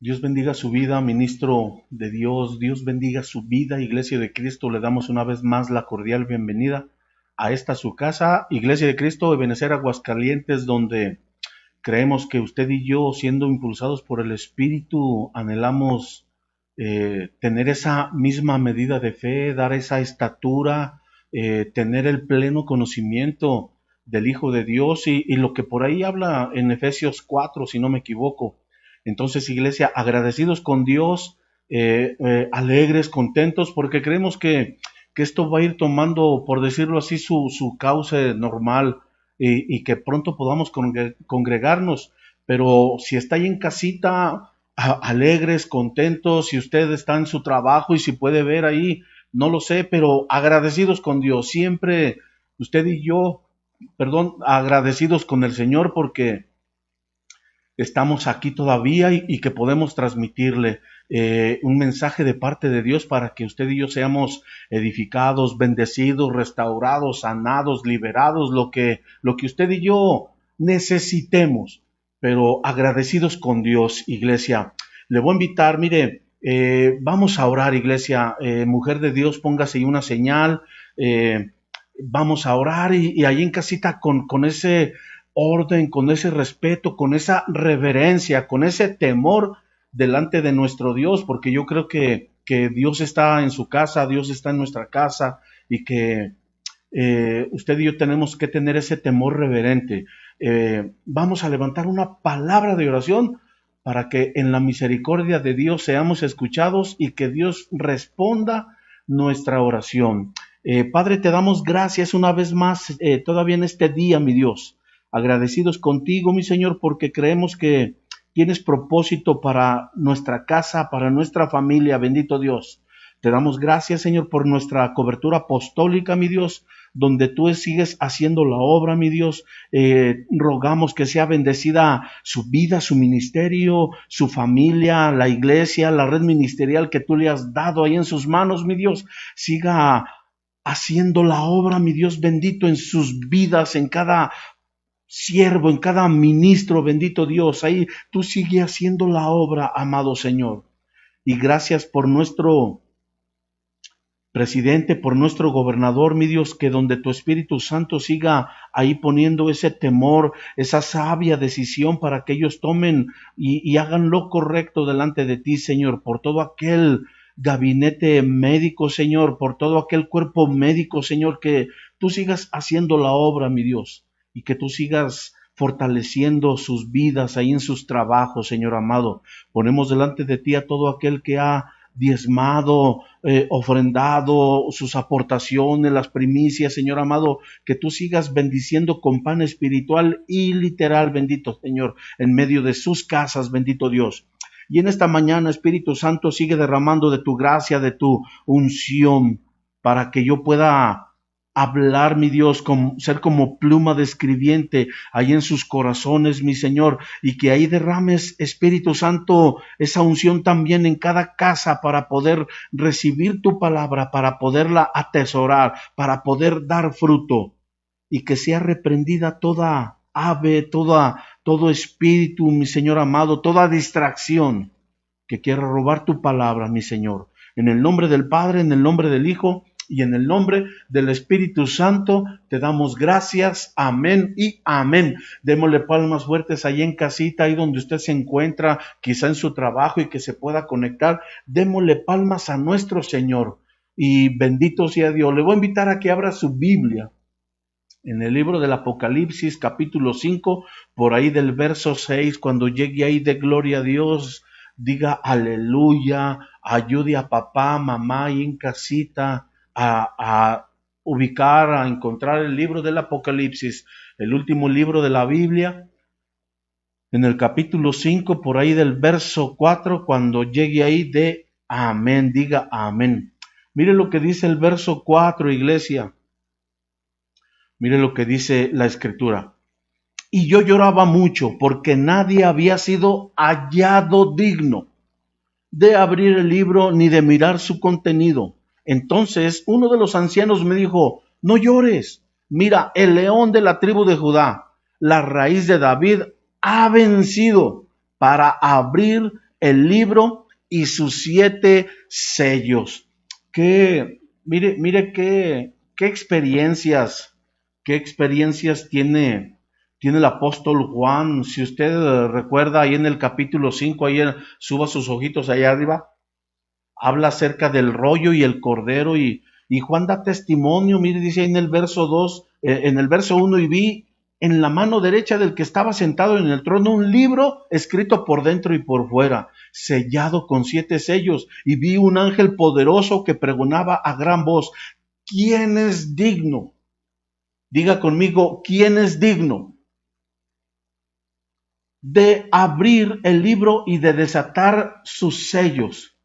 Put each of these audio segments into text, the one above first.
Dios bendiga su vida, ministro de Dios. Dios bendiga su vida, Iglesia de Cristo. Le damos una vez más la cordial bienvenida a esta su casa, Iglesia de Cristo de Ebenecer Aguascalientes, donde creemos que usted y yo, siendo impulsados por el Espíritu, anhelamos tener esa misma medida de fe, dar esa estatura, tener el pleno conocimiento del Hijo de Dios y lo que por ahí habla en Efesios 4, si no me equivoco. Entonces, Iglesia, agradecidos con Dios, alegres, contentos, porque creemos que esto va a ir tomando, por decirlo así, su cauce normal y que pronto podamos congregarnos. Pero si está ahí en casita, alegres, contentos, si usted está en su trabajo y si puede ver ahí, no lo sé, pero agradecidos con Dios, siempre usted y yo, agradecidos con el Señor porque estamos aquí todavía y que podemos transmitirle un mensaje de parte de Dios para que usted y yo seamos edificados, bendecidos, restaurados, sanados, liberados, lo que usted y yo necesitemos, pero agradecidos con Dios, Iglesia. Le voy a invitar, mire, vamos a orar, Iglesia, mujer de Dios, póngase ahí una señal, vamos a orar y ahí en casita con ese orden, con ese respeto, con esa reverencia, con ese temor delante de nuestro Dios, porque yo creo que Dios está en su casa, Dios está en nuestra casa y que usted y yo tenemos que tener ese temor reverente. Vamos a levantar una palabra de oración para que en la misericordia de Dios seamos escuchados y que Dios responda nuestra oración. Padre, te damos gracias una vez más, todavía en este día, mi Dios. Agradecidos contigo, mi Señor, porque creemos que tienes propósito para nuestra casa, para nuestra familia, bendito Dios. Te damos gracias, Señor, por nuestra cobertura apostólica, mi Dios, donde tú sigues haciendo la obra, mi Dios. Rogamos que sea bendecida su vida, su ministerio, su familia, la iglesia, la red ministerial que tú le has dado ahí en sus manos, mi Dios. Siga haciendo la obra, mi Dios bendito, en sus vidas, en cada siervo, en cada ministro, bendito Dios. Ahí tú sigue haciendo la obra, amado Señor. Y gracias por nuestro presidente, por nuestro gobernador, mi Dios, que donde tu Espíritu Santo siga ahí poniendo ese temor, esa sabia decisión para que ellos tomen y hagan lo correcto delante de ti, Señor, por todo aquel gabinete médico, Señor, por todo aquel cuerpo médico, Señor, que tú sigas haciendo la obra, mi Dios, y que tú sigas fortaleciendo sus vidas ahí en sus trabajos, Señor amado. Ponemos delante de ti a todo aquel que ha diezmado, ofrendado sus aportaciones, las primicias, Señor amado, que tú sigas bendiciendo con pan espiritual y literal, bendito Señor, en medio de sus casas, bendito Dios. Y en esta mañana, Espíritu Santo, sigue derramando de tu gracia, de tu unción, para que yo pueda hablar, mi Dios, ser como pluma de escribiente ahí en sus corazones, mi Señor, y que ahí derrames, Espíritu Santo, esa unción también en cada casa para poder recibir tu palabra, para poderla atesorar, para poder dar fruto, y que sea reprendida toda ave, todo espíritu, mi Señor amado, toda distracción que quiera robar tu palabra, mi Señor. En el nombre del Padre, en el nombre del Hijo, y en el nombre del Espíritu Santo te damos gracias, amén y amén. Démosle palmas fuertes ahí en casita, ahí donde usted se encuentra, quizá en su trabajo y que se pueda conectar. Démosle palmas a nuestro Señor y bendito sea Dios. Le voy a invitar a que abra su Biblia en el libro del Apocalipsis, capítulo 5, por ahí del verso 6, cuando llegue ahí de gloria a Dios, diga aleluya, ayude a papá, mamá ahí en casita, a ubicar, a encontrar el libro del Apocalipsis, el último libro de la Biblia, en el capítulo 5, por ahí del verso 4, cuando llegue ahí de amén, diga amén. Mire lo que dice el verso 4, iglesia. Mire lo que dice la Escritura. Y yo lloraba mucho porque nadie había sido hallado digno de abrir el libro ni de mirar su contenido. Entonces uno de los ancianos me dijo, no llores, mira, el león de la tribu de Judá, la raíz de David, ha vencido para abrir el libro y sus 7 sellos. Mire qué experiencias tiene el apóstol Juan. Si usted recuerda ahí en el capítulo 5, suba sus ojitos allá arriba, habla acerca del rollo y el cordero, y Juan da testimonio. Mire, dice ahí en el verso 2, en el verso 1, y vi en la mano derecha del que estaba sentado en el trono un libro escrito por dentro y por fuera, sellado con 7 sellos, y vi un ángel poderoso que pregonaba a gran voz: ¿quién es digno? Diga conmigo, ¿quién es digno de abrir el libro y de desatar sus sellos?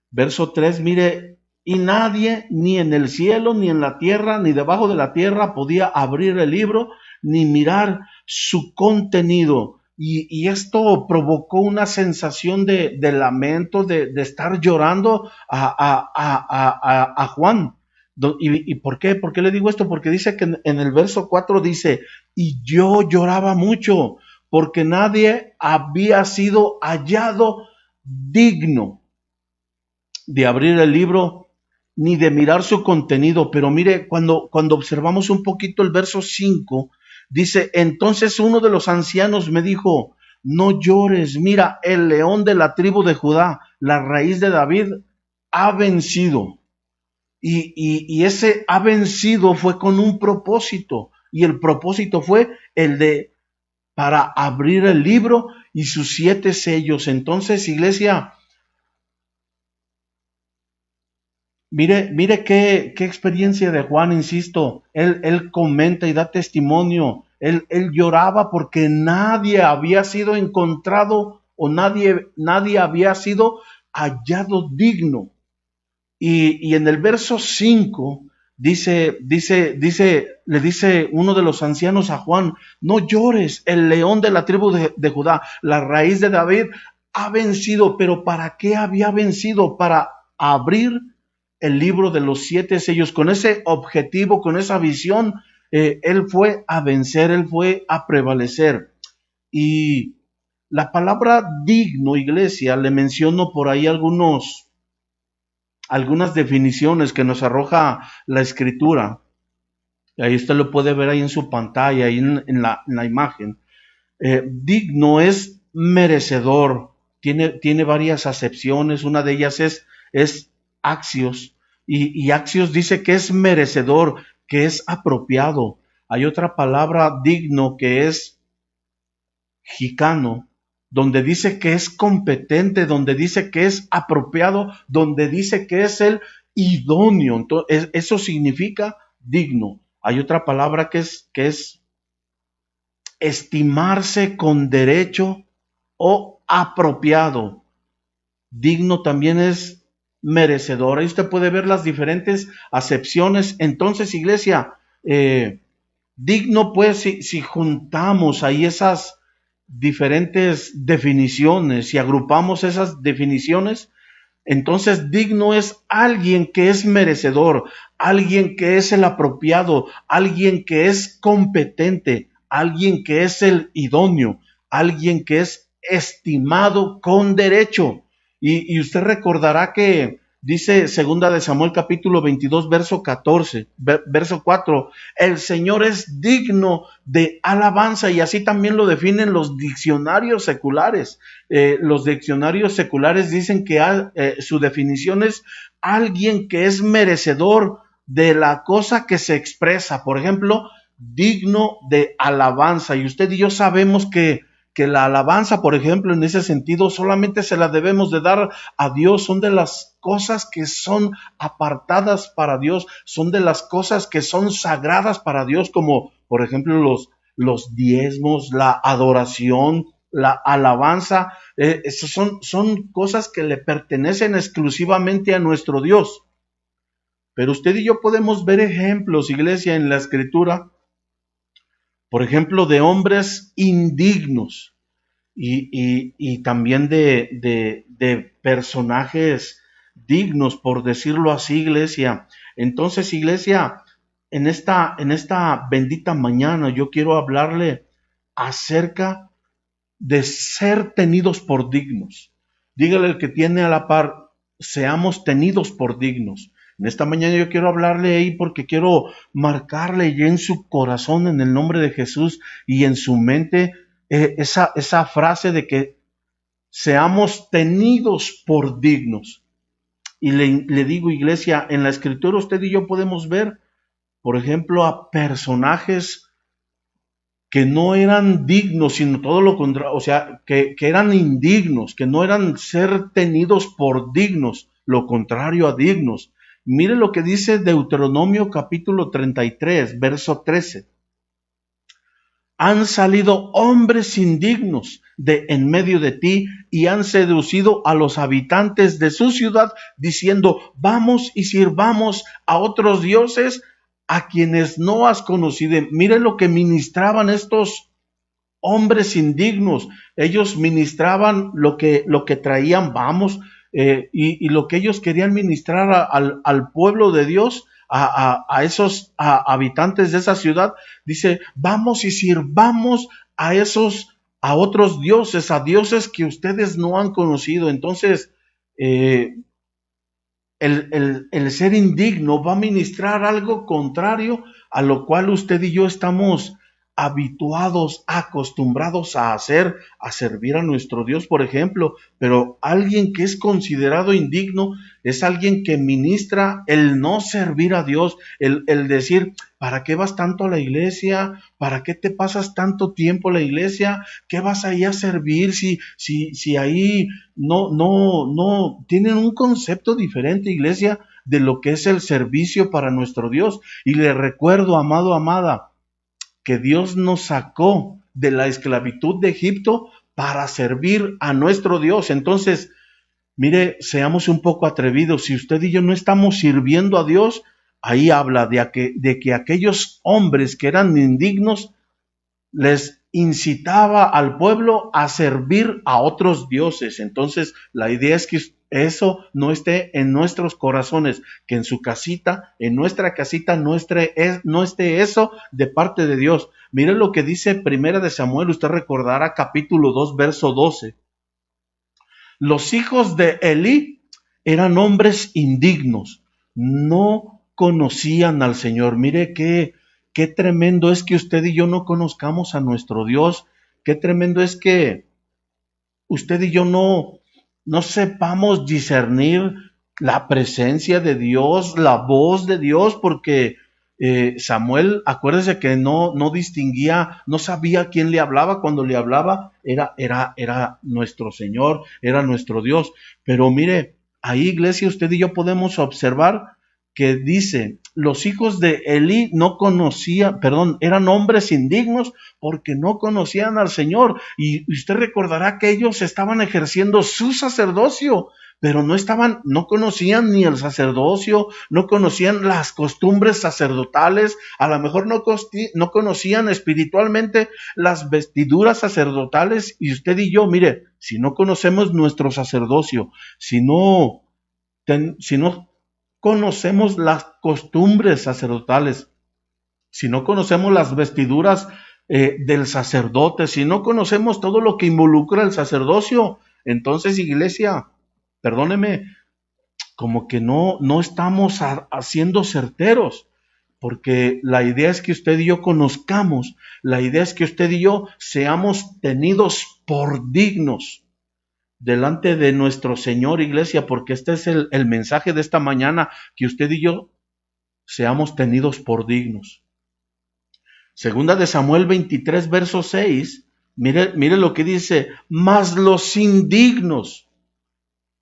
Verso 3, mire, y nadie, ni en el cielo, ni en la tierra, ni debajo de la tierra, podía abrir el libro, ni mirar su contenido. Y esto provocó una sensación de lamento, de estar llorando a Juan. ¿Y por qué? ¿Por qué le digo esto? Porque dice que en el verso 4 dice: y yo lloraba mucho, porque nadie había sido hallado digno de abrir el libro ni de mirar su contenido. Pero mire, cuando observamos un poquito el verso 5, dice: entonces uno de los ancianos me dijo: no llores, mira, el león de la tribu de Judá, la raíz de David, ha vencido. Y ese ha vencido fue con un propósito, y el propósito fue el de para abrir el libro y sus 7 sellos. Entonces, iglesia, mire qué experiencia de Juan, insisto. Él comenta y da testimonio. Él lloraba porque nadie había sido encontrado, o nadie había sido hallado digno. Y en el verso 5 le dice uno de los ancianos a Juan: no llores, el león de la tribu de Judá, la raíz de David, ha vencido. Pero ¿para qué había vencido? Para abrir el libro de los 7 sellos. Con ese objetivo, con esa visión, él fue a vencer, él fue a prevalecer. Y la palabra digno, iglesia, le menciono por ahí algunas definiciones que nos arroja la escritura. Y ahí usted lo puede ver ahí en su pantalla, ahí en la imagen. Digno es merecedor. Tiene varias acepciones. Una de ellas es axios. Y axios dice que es merecedor, que es apropiado. Hay otra palabra, digno, que es gicano, donde dice que es competente, donde dice que es apropiado, donde dice que es el idóneo. Entonces, eso significa digno. Hay otra palabra que es estimarse con derecho o apropiado. Digno también es merecedor. Ahí usted puede ver las diferentes acepciones. Entonces, iglesia, digno, pues, si juntamos ahí esas diferentes definiciones y agrupamos esas definiciones, entonces digno es alguien que es merecedor, alguien que es el apropiado, alguien que es competente, alguien que es el idóneo, alguien que es estimado con derecho. Y usted recordará que dice segunda de Samuel capítulo 22 verso 14, verso 4, el Señor es digno de alabanza, y así también lo definen los diccionarios seculares. Los diccionarios seculares dicen que su definición es alguien que es merecedor de la cosa que se expresa. Por ejemplo, digno de alabanza. Y usted y yo sabemos que la alabanza, por ejemplo, en ese sentido, solamente se la debemos de dar a Dios. Son de las cosas que son apartadas para Dios, son de las cosas que son sagradas para Dios, como por ejemplo los diezmos, la adoración, la alabanza. Esas son cosas que le pertenecen exclusivamente a nuestro Dios. Pero usted y yo podemos ver ejemplos, iglesia, en la Escritura, por ejemplo, de hombres indignos, y también de personajes dignos, por decirlo así, iglesia. Entonces, iglesia, en esta bendita mañana yo quiero hablarle acerca de ser tenidos por dignos. Dígale al que tiene a la par, seamos tenidos por dignos. En esta mañana yo quiero hablarle ahí porque quiero marcarle ya en su corazón en el nombre de Jesús y en su mente esa frase de que seamos tenidos por dignos. Y le digo, iglesia, en la escritura usted y yo podemos ver, por ejemplo, a personajes que no eran dignos, sino todo lo contrario, o sea, que eran indignos, que no eran ser tenidos por dignos, lo contrario a dignos. Mire lo que dice Deuteronomio capítulo 33, verso 13. Han salido hombres indignos de en medio de ti y han seducido a los habitantes de su ciudad diciendo, vamos y sirvamos a otros dioses a quienes no has conocido. Mire lo que ministraban estos hombres indignos. Ellos ministraban lo que traían, y lo que ellos querían ministrar al pueblo de Dios, a esos habitantes de esa ciudad. Dice, vamos y sirvamos a otros dioses, a dioses que ustedes no han conocido. Entonces, el ser indigno va a ministrar algo contrario a lo cual usted y yo estamos habituados, acostumbrados a hacer, a servir a nuestro Dios, por ejemplo. Pero alguien que es considerado indigno es alguien que ministra el no servir a Dios, el decir, ¿para qué vas tanto a la iglesia? ¿Para qué te pasas tanto tiempo en la iglesia? ¿Qué vas ahí a servir si ahí no tienen un concepto diferente, iglesia, de lo que es el servicio para nuestro Dios? Y le recuerdo, amado, amada, que Dios nos sacó de la esclavitud de Egipto para servir a nuestro Dios. Entonces, mire, seamos un poco atrevidos. Si usted y yo no estamos sirviendo a Dios, ahí habla de que aquellos hombres que eran indignos les incitaba al pueblo a servir a otros dioses. Entonces, la idea es que eso no esté en nuestros corazones, que en su casita, en nuestra casita, no esté eso de parte de Dios. Mire lo que dice Primera de Samuel, usted recordará capítulo 2, verso 12. Los hijos de Elí eran hombres indignos, no conocían al Señor. Mire qué tremendo es que usted y yo no conozcamos a nuestro Dios. Qué tremendo es que usted y yo no sepamos discernir la presencia de Dios, la voz de Dios, porque Samuel, acuérdese que no distinguía, no sabía quién le hablaba. Cuando le hablaba era nuestro Señor, era nuestro Dios. Pero mire, ahí, iglesia, usted y yo podemos observar que dice, los hijos de Elí eran hombres indignos porque no conocían al Señor. Y usted recordará que ellos estaban ejerciendo su sacerdocio, pero no conocían ni el sacerdocio, no conocían las costumbres sacerdotales, a lo mejor no conocían espiritualmente las vestiduras sacerdotales. Y usted y yo, mire, si no conocemos nuestro sacerdocio, si no conocemos las costumbres sacerdotales, si no conocemos las vestiduras del sacerdote, si no conocemos todo lo que involucra el sacerdocio, entonces, iglesia, perdóneme, como que no estamos haciendo certeros, porque la idea es que usted y yo conozcamos, la idea es que usted y yo seamos tenidos por dignos delante de nuestro Señor, iglesia, porque este es el mensaje de esta mañana, que usted y yo seamos tenidos por dignos. Segunda de Samuel 23, verso 6, mire lo que dice, mas los indignos,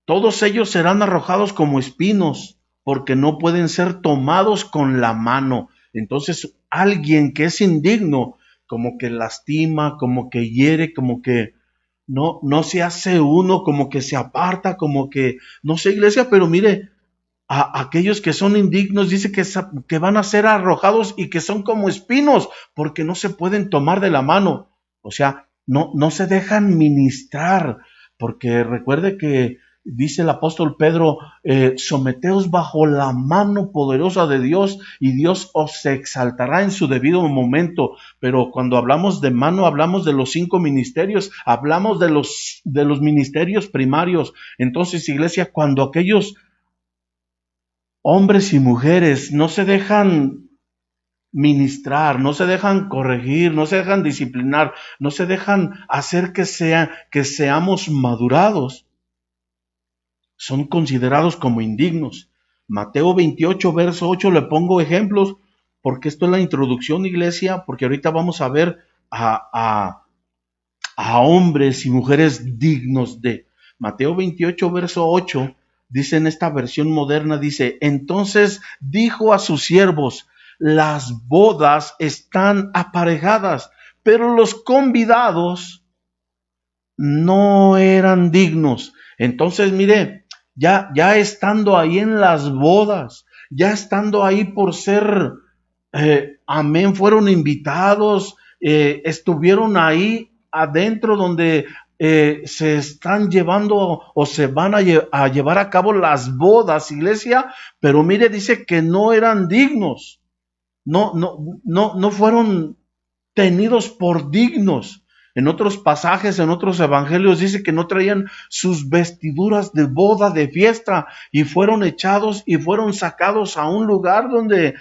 todos ellos serán arrojados como espinos, porque no pueden ser tomados con la mano. Entonces, alguien que es indigno, como que lastima, como que hiere, como que no se hace uno, como que se aparta, como que, no sé, iglesia, pero mire, a aquellos que son indignos dice que van a ser arrojados y que son como espinos, porque no se pueden tomar de la mano. O sea, no se dejan ministrar, porque recuerde que dice el apóstol Pedro, someteos bajo la mano poderosa de Dios y Dios os exaltará en su debido momento. Pero cuando hablamos de mano, hablamos de los 5 ministerios, hablamos de los ministerios primarios. Entonces, iglesia, cuando aquellos hombres y mujeres no se dejan ministrar, no se dejan corregir, no se dejan disciplinar, no se dejan hacer que seamos madurados, son considerados como indignos. Mateo 28, verso 8, le pongo ejemplos, porque esto es la introducción, iglesia, porque ahorita vamos a ver a hombres y mujeres dignos de. Mateo 28, verso 8, dice en esta versión moderna, dice, entonces dijo a sus siervos, las bodas están aparejadas, pero los convidados no eran dignos. Entonces, mire, ya estando ahí en las bodas, ya estando ahí por ser, amén, fueron invitados, estuvieron ahí adentro donde se están llevando o se van a llevar a cabo las bodas, iglesia, pero mire, dice que no eran dignos. No fueron tenidos por dignos. En otros pasajes, en otros evangelios, dice que no traían sus vestiduras de boda, de fiesta, y fueron echados y fueron sacados a un lugar donde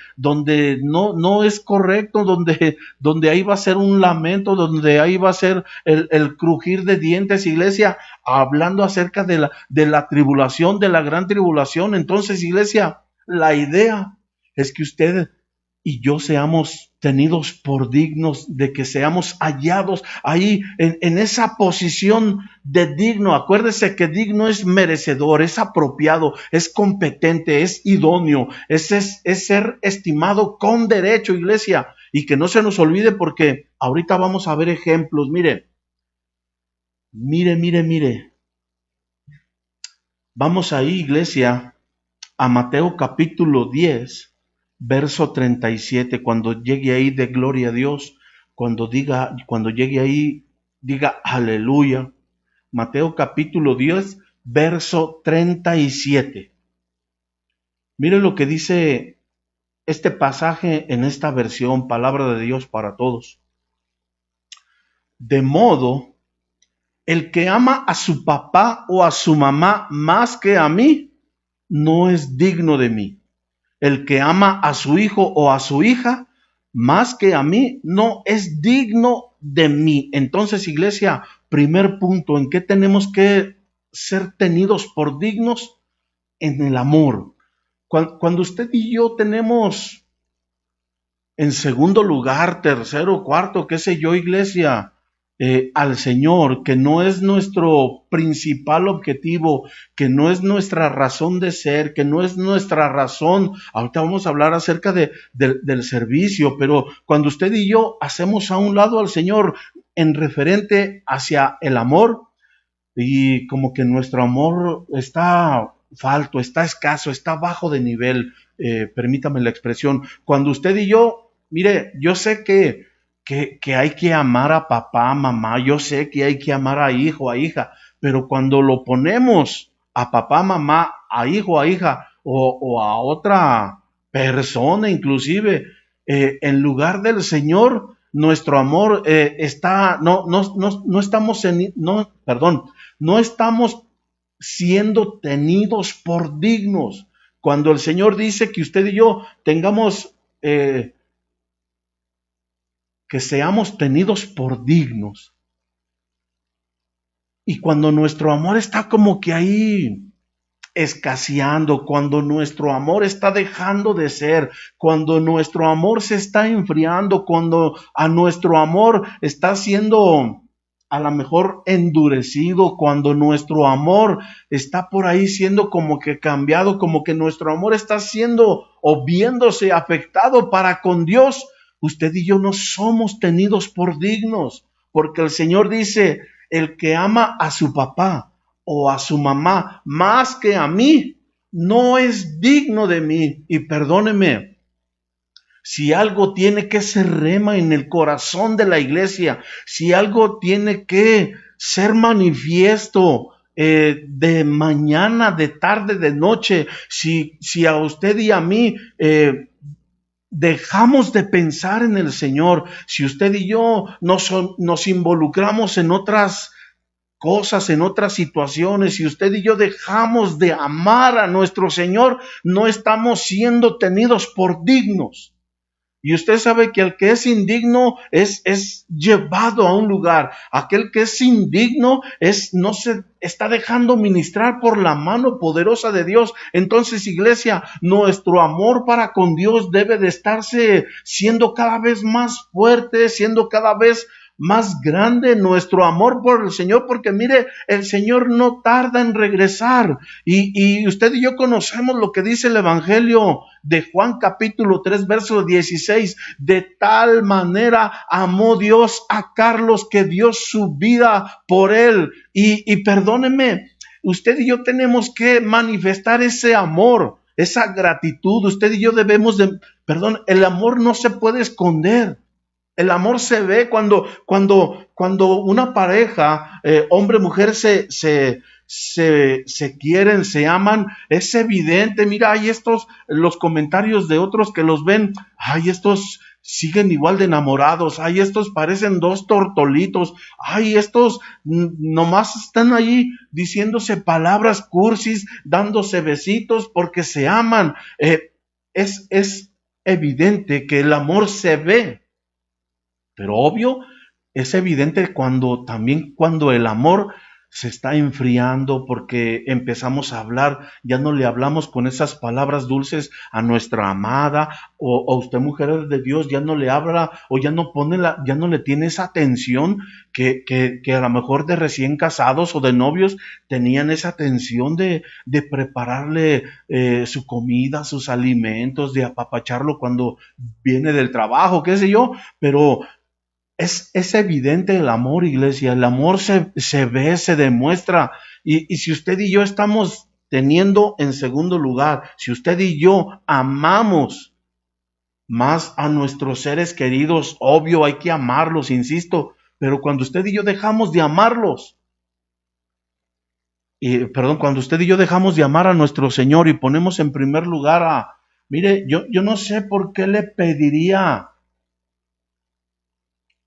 no es correcto, donde ahí va a ser un lamento, donde ahí va a ser el crujir de dientes, iglesia, hablando acerca de la tribulación, de la gran tribulación. Entonces, iglesia, la idea es que usted y yo seamos tenidos por dignos, de que seamos hallados ahí en esa posición de digno. Acuérdese que digno es merecedor, es apropiado, es competente, es idóneo, es ser estimado con derecho, iglesia. Y que no se nos olvide, porque ahorita vamos a ver ejemplos. Mire. Vamos ahí, iglesia, a Mateo capítulo 10, verso 37, cuando llegue ahí de gloria a Dios, cuando llegue ahí, diga aleluya. Mateo capítulo 10, verso 37. Mire lo que dice este pasaje en esta versión, palabra de Dios para todos. De modo, el que ama a su papá o a su mamá más que a mí, no es digno de mí. El que ama a su hijo o a su hija más que a mí, no es digno de mí. Entonces, iglesia, primer punto, ¿en qué tenemos que ser tenidos por dignos? En el amor. Cuando usted y yo tenemos en segundo lugar, tercero, cuarto, qué sé yo, iglesia, al Señor, que no es nuestro principal objetivo, que no es nuestra razón de ser, que no es nuestra razón. Ahorita vamos a hablar acerca del servicio, pero cuando usted y yo hacemos a un lado al Señor en referente hacia el amor, y como que nuestro amor está falto, está escaso, está bajo de nivel, permítame la expresión. Cuando usted y yo, mire, yo sé que hay que amar a papá, mamá, yo sé que hay que amar a hijo, a hija, pero cuando lo ponemos a papá, mamá, a hijo, a hija, o a otra persona inclusive, en lugar del Señor, nuestro amor no estamos siendo tenidos por dignos. Cuando el Señor dice que usted y yo tengamos que seamos tenidos por dignos. Y cuando nuestro amor está como que ahí escaseando, cuando nuestro amor está dejando de ser, cuando nuestro amor se está enfriando, cuando a nuestro amor está siendo a lo mejor endurecido, cuando nuestro amor está por ahí siendo como que cambiado, como que nuestro amor está siendo o viéndose afectado para con Dios, usted y yo no somos tenidos por dignos, porque el Señor dice, el que ama a su papá o a su mamá más que a mí, no es digno de mí. Y perdóneme, si algo tiene que ser rema en el corazón de la iglesia, si algo tiene que ser manifiesto de mañana, de tarde, de noche, si a usted y a mí dejamos de pensar en el Señor, si usted y yo nos involucramos en otras cosas, en otras situaciones, si usted y yo dejamos de amar a nuestro Señor, no estamos siendo tenidos por dignos. Y usted sabe que el que es indigno es llevado a un lugar. Aquel que es indigno no se está dejando ministrar por la mano poderosa de Dios. Entonces, iglesia, nuestro amor para con Dios debe de estarse siendo cada vez más fuerte, siendo cada vez más grande nuestro amor por el Señor, porque mire, el Señor no tarda en regresar. Y usted y yo conocemos lo que dice el Evangelio de Juan capítulo 3, verso 16. De tal manera amó Dios a Carlos que dio su vida por él. Y perdóneme, usted y yo tenemos que manifestar ese amor, esa gratitud. Usted y yo el amor no se puede esconder. El amor se ve cuando una pareja, hombre, mujer, se quieren, se aman, es evidente. Mira, hay los comentarios de otros que los ven, ay, estos siguen igual de enamorados, ay, estos parecen dos tortolitos, ay, estos nomás están ahí diciéndose palabras cursis, dándose besitos porque se aman. Es evidente que el amor se ve. Pero obvio, es evidente cuando el amor se está enfriando porque empezamos a hablar, ya no le hablamos con esas palabras dulces a nuestra amada, o usted, mujer de Dios, ya no le habla, o ya no ya no le tiene esa atención que a lo mejor de recién casados o de novios tenían esa atención de prepararle su comida, sus alimentos, de apapacharlo cuando viene del trabajo, qué sé yo, pero es evidente el amor, iglesia. El amor se ve, se demuestra. Y si usted y yo estamos teniendo en segundo lugar, si usted y yo amamos más a nuestros seres queridos, obvio, hay que amarlos, insisto, pero cuando usted y yo dejamos de amarlos, cuando usted y yo dejamos de amar a nuestro Señor y ponemos en primer lugar mire, yo no sé por qué le pediría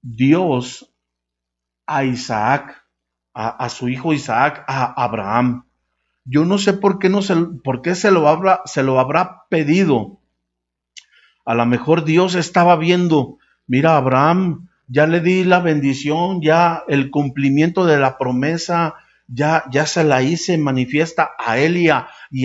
Dios a Isaac, a su hijo Isaac, a Abraham. Yo no sé por qué se lo habrá pedido. A lo mejor Dios estaba viendo, mira, Abraham, ya le di la bendición, ya el cumplimiento de la promesa, ya se la hice manifiesta a él y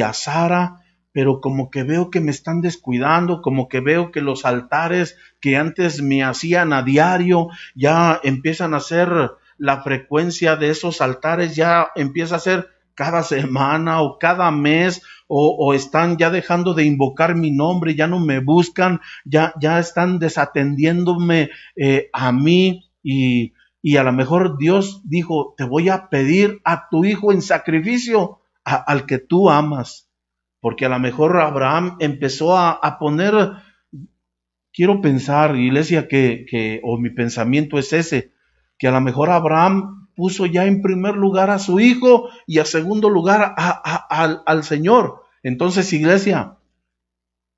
a Sara, pero como que veo que me están descuidando, como que veo que los altares que antes me hacían a diario, ya empiezan a ser, la frecuencia de esos altares ya empieza a ser cada semana o cada mes, o están ya dejando de invocar mi nombre, ya no me buscan, ya están desatendiéndome a mí, y a lo mejor Dios dijo, te voy a pedir a tu hijo en sacrificio, al que tú amas. Porque a lo mejor Abraham empezó a poner, quiero pensar, iglesia, o mi pensamiento es ese, que a lo mejor Abraham puso ya en primer lugar a su hijo y a segundo lugar al Señor. Entonces, iglesia,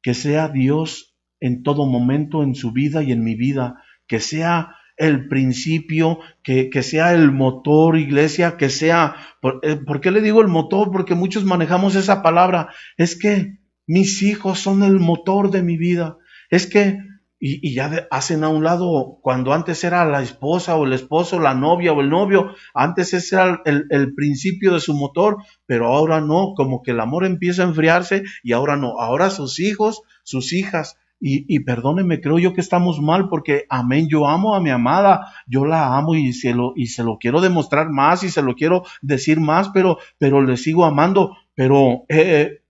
que sea Dios en todo momento en su vida y en mi vida, que sea el principio, que sea el motor, iglesia, que sea, ¿por qué le digo el motor? Porque muchos manejamos esa palabra, es que mis hijos son el motor de mi vida, es que, y ya hacen a un lado, cuando antes era la esposa o el esposo, la novia o el novio, antes ese era el principio de su motor, pero ahora no, como que el amor empieza a enfriarse y ahora no, ahora sus hijos, sus hijas. Y perdóneme, creo yo que estamos mal porque, amén, yo amo a mi amada, yo la amo y se lo quiero demostrar más y se lo quiero decir más, pero le sigo amando. Pero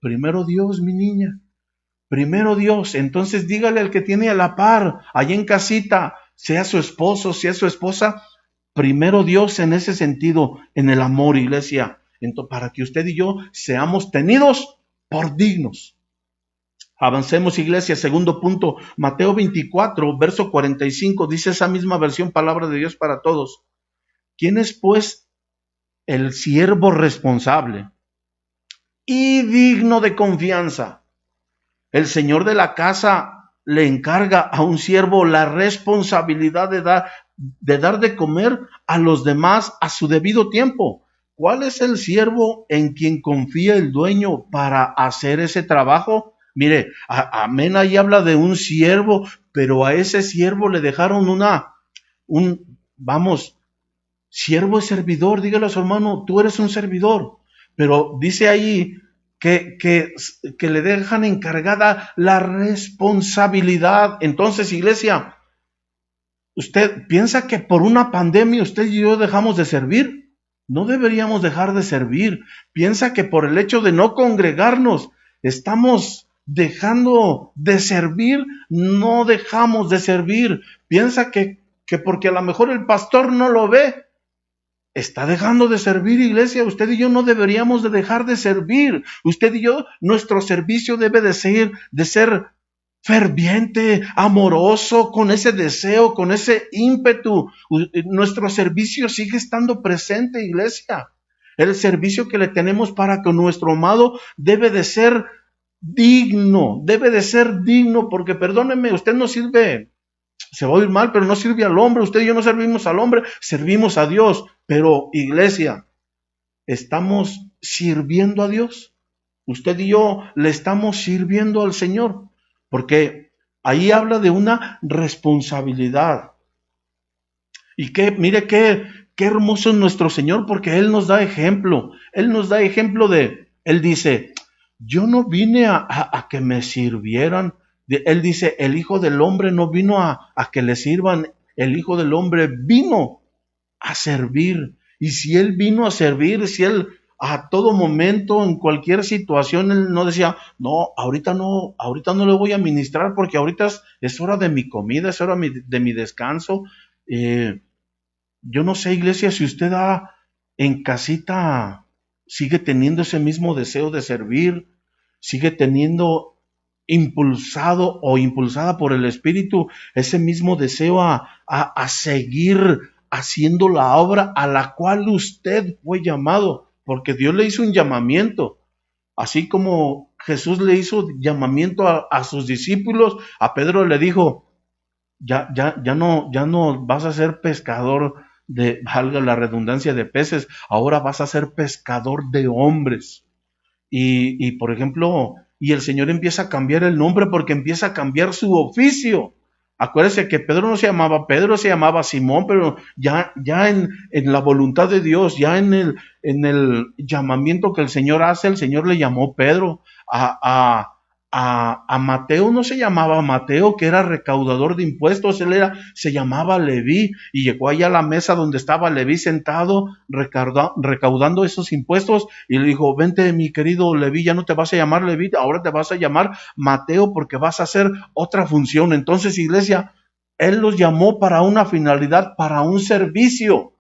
primero Dios, mi niña, primero Dios. Entonces dígale al que tiene a la par, allá en casita, sea su esposo, sea su esposa, primero Dios en ese sentido, en el amor, iglesia. Entonces, para que usted y yo seamos tenidos por dignos. Avancemos, iglesia. Segundo punto, Mateo 24, verso 45, dice esa misma versión, palabra de Dios para todos. ¿Quién es, pues, el siervo responsable y digno de confianza. El señor de la casa le encarga a un siervo la responsabilidad de dar de comer a los demás a su debido tiempo. ¿Cuál es el siervo en quien confía el dueño para hacer ese trabajo? Mire, amén, ahí habla de un siervo, pero a ese siervo le dejaron siervo es servidor, dígale a su hermano, tú eres un servidor, pero dice ahí que le dejan encargada la responsabilidad. Entonces, iglesia, ¿usted piensa que por una pandemia usted y yo dejamos de servir? No deberíamos dejar de servir. ¿Piensa que por el hecho de no congregarnos estamos dejando de servir? No dejamos de servir. ¿Piensa que porque a lo mejor el pastor no lo ve, está dejando de servir, iglesia? Usted y yo no deberíamos de dejar de servir. Usted y yo, nuestro servicio debe de ser ferviente, amoroso, con ese deseo, con ese ímpetu. Nuestro servicio sigue estando presente, iglesia. El servicio que le tenemos para con nuestro amado debe de ser digno, porque perdóneme, usted no sirve, se va a oír mal, pero no sirve al hombre. Usted y yo no servimos al hombre, servimos a Dios. Pero, iglesia, ¿estamos sirviendo a Dios? Usted y yo le estamos sirviendo al Señor, porque ahí habla de una responsabilidad. Y mire qué hermoso es nuestro Señor, porque Él nos da ejemplo. Él nos da ejemplo Él dice, yo no vine a que me sirvieran. Él dice, el Hijo del Hombre no vino a que le sirvan, el Hijo del Hombre vino a servir. Y si Él vino a servir, si Él a todo momento, en cualquier situación, Él no decía, no, ahorita no le voy a ministrar porque ahorita es hora de mi comida, es hora de mi descanso. Yo no sé, iglesia, si usted en casita sigue teniendo ese mismo deseo de servir, sigue teniendo impulsado o impulsada por el Espíritu ese mismo deseo a seguir haciendo la obra a la cual usted fue llamado, porque Dios le hizo un llamamiento, así como Jesús le hizo llamamiento a sus discípulos. A Pedro le dijo, ya no vas a ser pescador valga la redundancia, de peces, ahora vas a ser pescador de hombres. Y por ejemplo, y el Señor empieza a cambiar el nombre porque empieza a cambiar su oficio. Acuérdese que Pedro no se llamaba Pedro, se llamaba Simón, pero ya en la voluntad de Dios, ya en el llamamiento que el Señor hace, el Señor le llamó Pedro. A Mateo no se llamaba Mateo, que era recaudador de impuestos, se llamaba Leví, y llegó allá a la mesa donde estaba Leví sentado recaudando esos impuestos, y le dijo, vente mi querido Leví, ya no te vas a llamar Leví, ahora te vas a llamar Mateo, porque vas a hacer otra función. Entonces, iglesia, Él los llamó para una finalidad, para un servicio.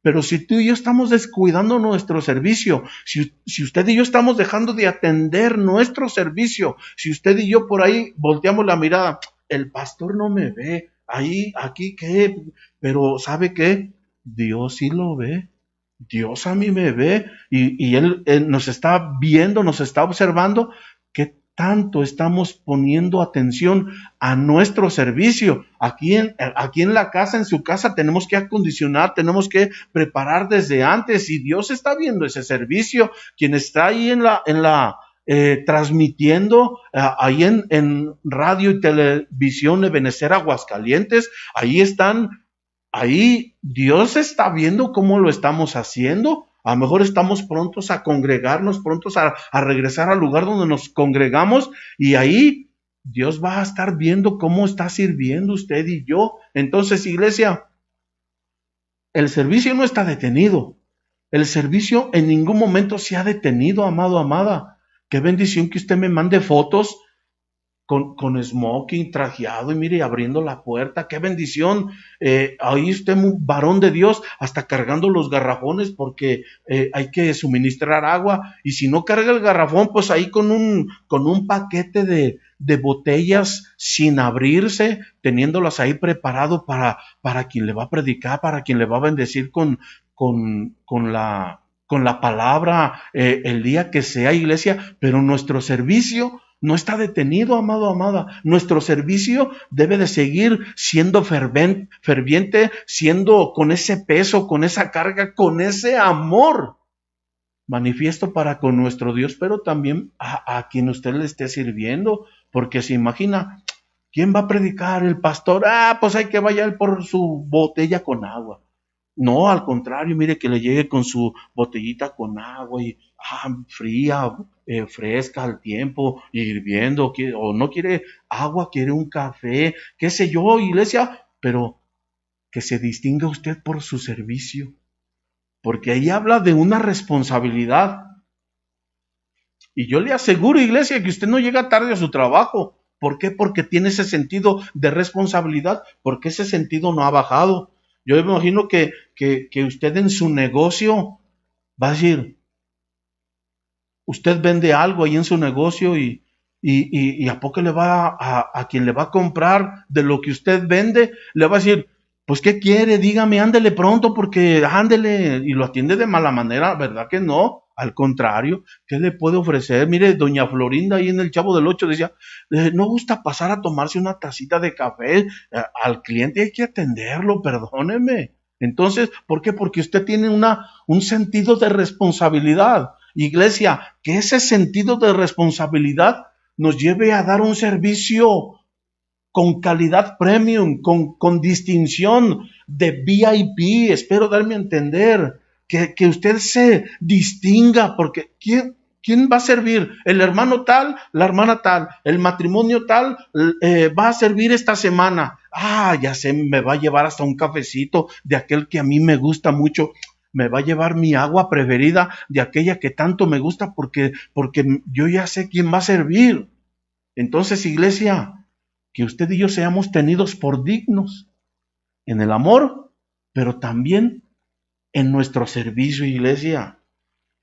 Pero si tú y yo estamos descuidando nuestro servicio, si usted y yo estamos dejando de atender nuestro servicio, si usted y yo por ahí volteamos la mirada, el pastor no me ve, aquí, ¿qué? Pero ¿sabe qué? Dios sí lo ve. Dios a mí me ve y él nos está viendo, nos está observando. ¿Qué tanto estamos poniendo atención a nuestro servicio? Aquí en la casa, en su casa, tenemos que acondicionar, tenemos que preparar desde antes, y Dios está viendo ese servicio. Quien está ahí transmitiendo ahí en radio y televisión Ebenecer Aguascalientes, ahí Dios está viendo cómo lo estamos haciendo. A lo mejor estamos prontos a congregarnos, prontos a regresar al lugar donde nos congregamos, y ahí Dios va a estar viendo cómo está sirviendo usted y yo. Entonces, iglesia, el servicio no está detenido. El servicio en ningún momento se ha detenido, amado, amada. Qué bendición que usted me mande fotos con smoking, trajeado, y mire, abriendo la puerta. Qué bendición. Ahí usted, varón de Dios, hasta cargando los garrafones, porque hay que suministrar agua, y si no carga el garrafón, pues ahí con un paquete de botellas sin abrirse, teniéndolas ahí preparado para quien le va a predicar, para quien le va a bendecir con con la palabra el día que sea, iglesia, pero nuestro servicio no está detenido, amado, amada. Nuestro servicio debe de seguir siendo ferviente, siendo con ese peso, con esa carga, con ese amor manifiesto para con nuestro Dios, pero también a quien usted le esté sirviendo, porque se imagina, ¿quién va a predicar? El pastor, pues hay que vaya él por su botella con agua. No, al contrario, mire que le llegue con su botellita con agua y fría, fresca al tiempo, hirviendo, o no quiere agua, quiere un café, qué sé yo, iglesia, pero que se distinga usted por su servicio, porque ahí habla de una responsabilidad. Y yo le aseguro, iglesia, que usted no llega tarde a su trabajo. ¿Por qué? Porque tiene ese sentido de responsabilidad, porque ese sentido no ha bajado. Yo me imagino que usted en su negocio va a decir, usted vende algo ahí en su negocio y a poco le va a quien le va a comprar de lo que usted vende, le va a decir, pues ¿qué quiere? Dígame, ándele pronto porque ándele, y lo atiende de mala manera, ¿verdad que no? Al contrario, ¿qué le puede ofrecer? Mire, doña Florinda ahí en el Chavo del Ocho decía, no gusta pasar a tomarse una tacita de café, al cliente hay que atenderlo, perdóneme. Entonces, ¿por qué? Porque usted tiene un sentido de responsabilidad. Iglesia, que ese sentido de responsabilidad nos lleve a dar un servicio con calidad premium, con distinción de VIP. Espero darme a entender que usted se distinga, porque ¿quién va a servir? El hermano tal, la hermana tal, el matrimonio tal va a servir esta semana. Ya sé, me va a llevar hasta un cafecito de aquel que a mí me gusta mucho. Me va a llevar mi agua preferida de aquella que tanto me gusta porque yo ya sé quién va a servir. Entonces, iglesia, que usted y yo seamos tenidos por dignos en el amor, pero también en nuestro servicio, iglesia.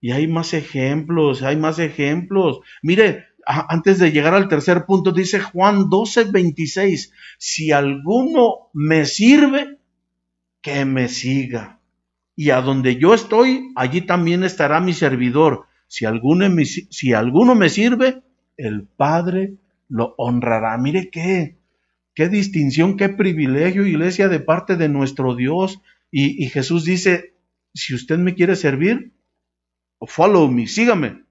Y hay más ejemplos, hay más ejemplos. Mire, antes de llegar al tercer punto, dice Juan 12:26, si alguno me sirve, que me siga. Y a donde yo estoy, allí también estará mi servidor. Si alguno me sirve, el Padre lo honrará. Mire qué distinción, qué privilegio, iglesia, de parte de nuestro Dios. Y Jesús dice, si usted me quiere servir, follow me, sígame.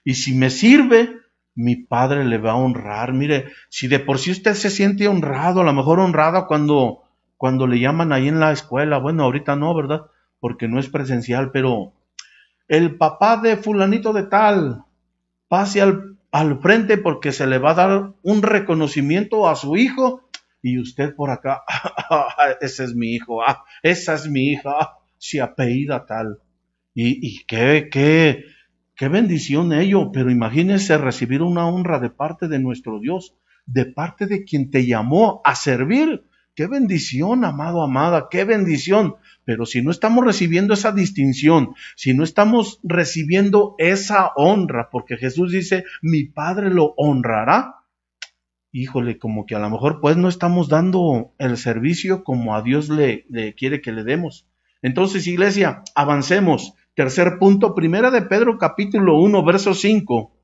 Y si me sirve, mi Padre le va a honrar. Mire, si de por sí usted se siente honrado, a lo mejor honrada cuando le llaman ahí en la escuela, bueno, ahorita no, ¿verdad? Porque no es presencial, pero el papá de fulanito de tal, pase al frente porque se le va a dar un reconocimiento a su hijo y usted por acá, ese es mi hijo, esa es mi hija, se apellida tal. Y qué bendición ello, pero imagínense recibir una honra de parte de nuestro Dios, de parte de quien te llamó a servir. Qué bendición, amado, amada, qué bendición. Pero si no estamos recibiendo esa distinción, si no estamos recibiendo esa honra, porque Jesús dice, mi Padre lo honrará, híjole, como que a lo mejor pues no estamos dando el servicio como a Dios le quiere que le demos. Entonces, iglesia, avancemos. Tercer punto, primera de Pedro capítulo 1, verso 5.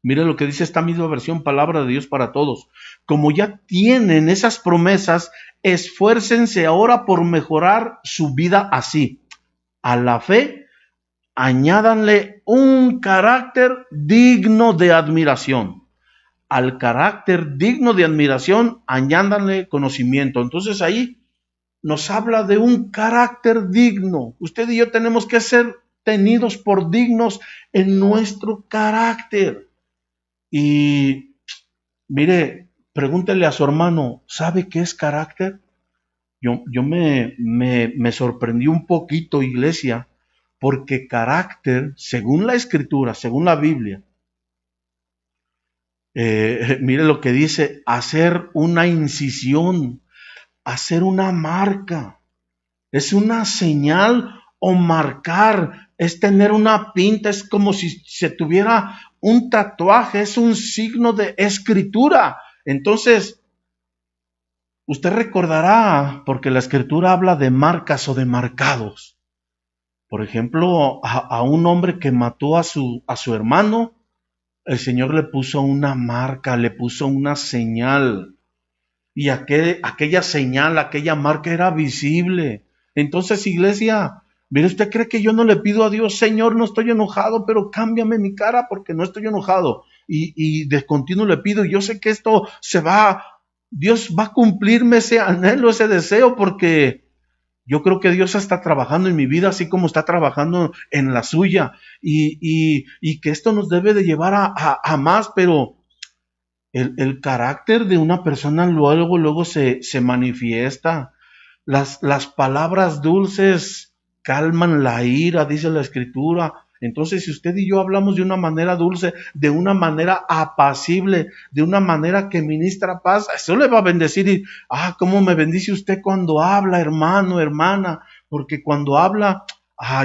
Mire lo que dice esta misma versión, palabra de Dios para todos. Como ya tienen esas promesas, esfuércense ahora por mejorar su vida así. A la fe, añádanle un carácter digno de admiración. Al carácter digno de admiración, añádanle conocimiento. Entonces ahí nos habla de un carácter digno. Usted y yo tenemos que ser tenidos por dignos en nuestro carácter. Y mire, pregúntele a su hermano, ¿sabe qué es carácter? Yo me sorprendí un poquito, iglesia, porque carácter, según la Escritura, según la Biblia, mire lo que dice, hacer una incisión, hacer una marca, es una señal o marcar, es tener una pinta, es como si se tuviera un tatuaje, es un signo de escritura. Entonces, usted recordará, porque la Escritura habla de marcas o de marcados. Por ejemplo, a un hombre que mató a su hermano, el Señor le puso una marca, le puso una señal. Y aquella señal, aquella marca era visible. Entonces, iglesia, mire, ¿usted cree que yo no le pido a Dios, Señor, no estoy enojado, pero cámbiame mi cara porque no estoy enojado? Y de continuo le pido, y yo sé que esto Dios va a cumplirme ese anhelo, ese deseo, porque yo creo que Dios está trabajando en mi vida, así como está trabajando en la suya, y que esto nos debe de llevar a más, pero el carácter de una persona luego se manifiesta. Las palabras dulces calman la ira, dice la Escritura. Entonces, si usted y yo hablamos de una manera dulce, de una manera apacible, de una manera que ministra paz, eso le va a bendecir. Y, cómo me bendice usted cuando habla, hermano, hermana, porque cuando habla,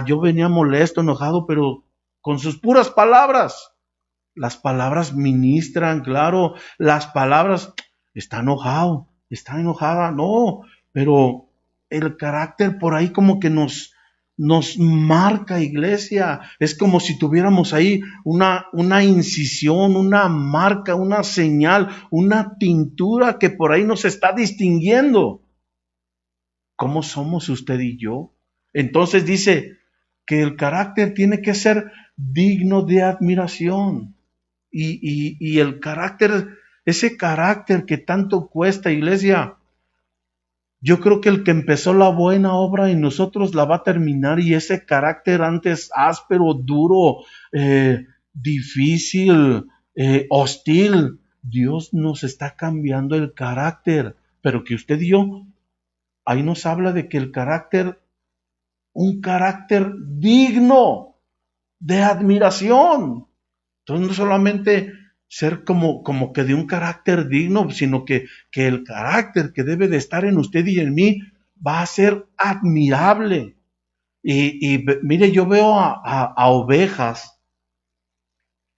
yo venía molesto, enojado, pero con sus puras palabras. Las palabras ministran, claro, las palabras, está enojado, está enojada, no, pero el carácter por ahí como que nos marca, iglesia. Es como si tuviéramos ahí una incisión, una marca, una señal, una tintura que por ahí nos está distinguiendo. ¿Cómo somos usted y yo? Entonces dice que el carácter tiene que ser digno de admiración. Y el carácter, ese carácter que tanto cuesta, iglesia, yo creo que el que empezó la buena obra en nosotros la va a terminar, y ese carácter antes áspero, duro, difícil, hostil, Dios nos está cambiando el carácter, pero que usted y yo, ahí nos habla de que el carácter, un carácter digno de admiración. Entonces no solamente ser como que de un carácter digno, sino que el carácter que debe de estar en usted y en mí va a ser admirable. Y mire, yo veo a ovejas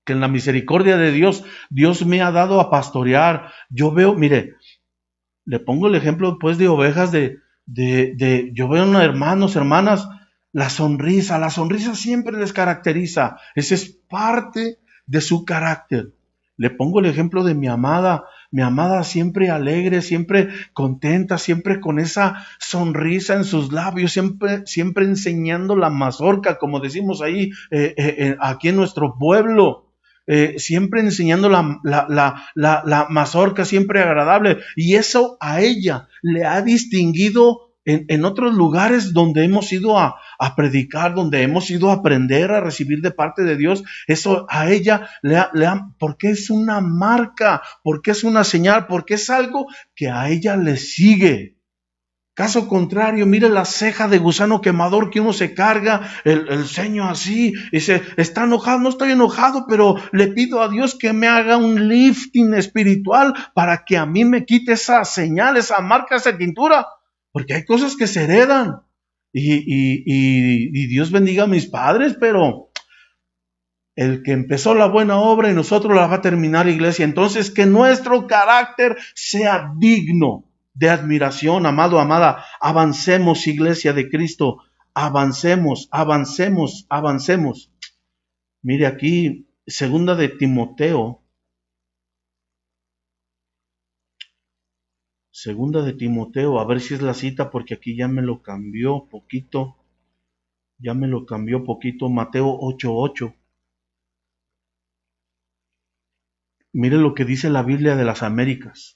que en la misericordia de Dios, Dios me ha dado a pastorear. Yo veo, mire, le pongo el ejemplo pues de ovejas yo veo unos hermanos, hermanas, la sonrisa siempre les caracteriza. Esa es parte de su carácter. Le pongo el ejemplo de mi amada siempre alegre, siempre contenta, siempre con esa sonrisa en sus labios, siempre enseñando la mazorca, como decimos ahí, aquí en nuestro pueblo. Siempre enseñando la mazorca, siempre agradable, y eso a ella le ha distinguido en otros lugares donde hemos ido a predicar, donde hemos ido a aprender, a recibir de parte de Dios. Eso a ella porque es una marca, porque es una señal, porque es algo que a ella le sigue. Caso contrario, mire la ceja de gusano quemador que uno se carga, el ceño así, y dice, está enojado, no estoy enojado, pero le pido a Dios que me haga un lifting espiritual para que a mí me quite esa señal, esa marca, esa tintura, porque hay cosas que se heredan, y Dios bendiga a mis padres, pero el que empezó la buena obra y nosotros la va a terminar, iglesia. Entonces, que nuestro carácter sea digno de admiración, amado, amada. Avancemos, iglesia de Cristo. Avancemos. Mire aquí, segunda de Timoteo. A ver si es la cita, porque aquí ya me lo cambió poquito. Mateo 8:8. Mire lo que dice la Biblia de las Américas.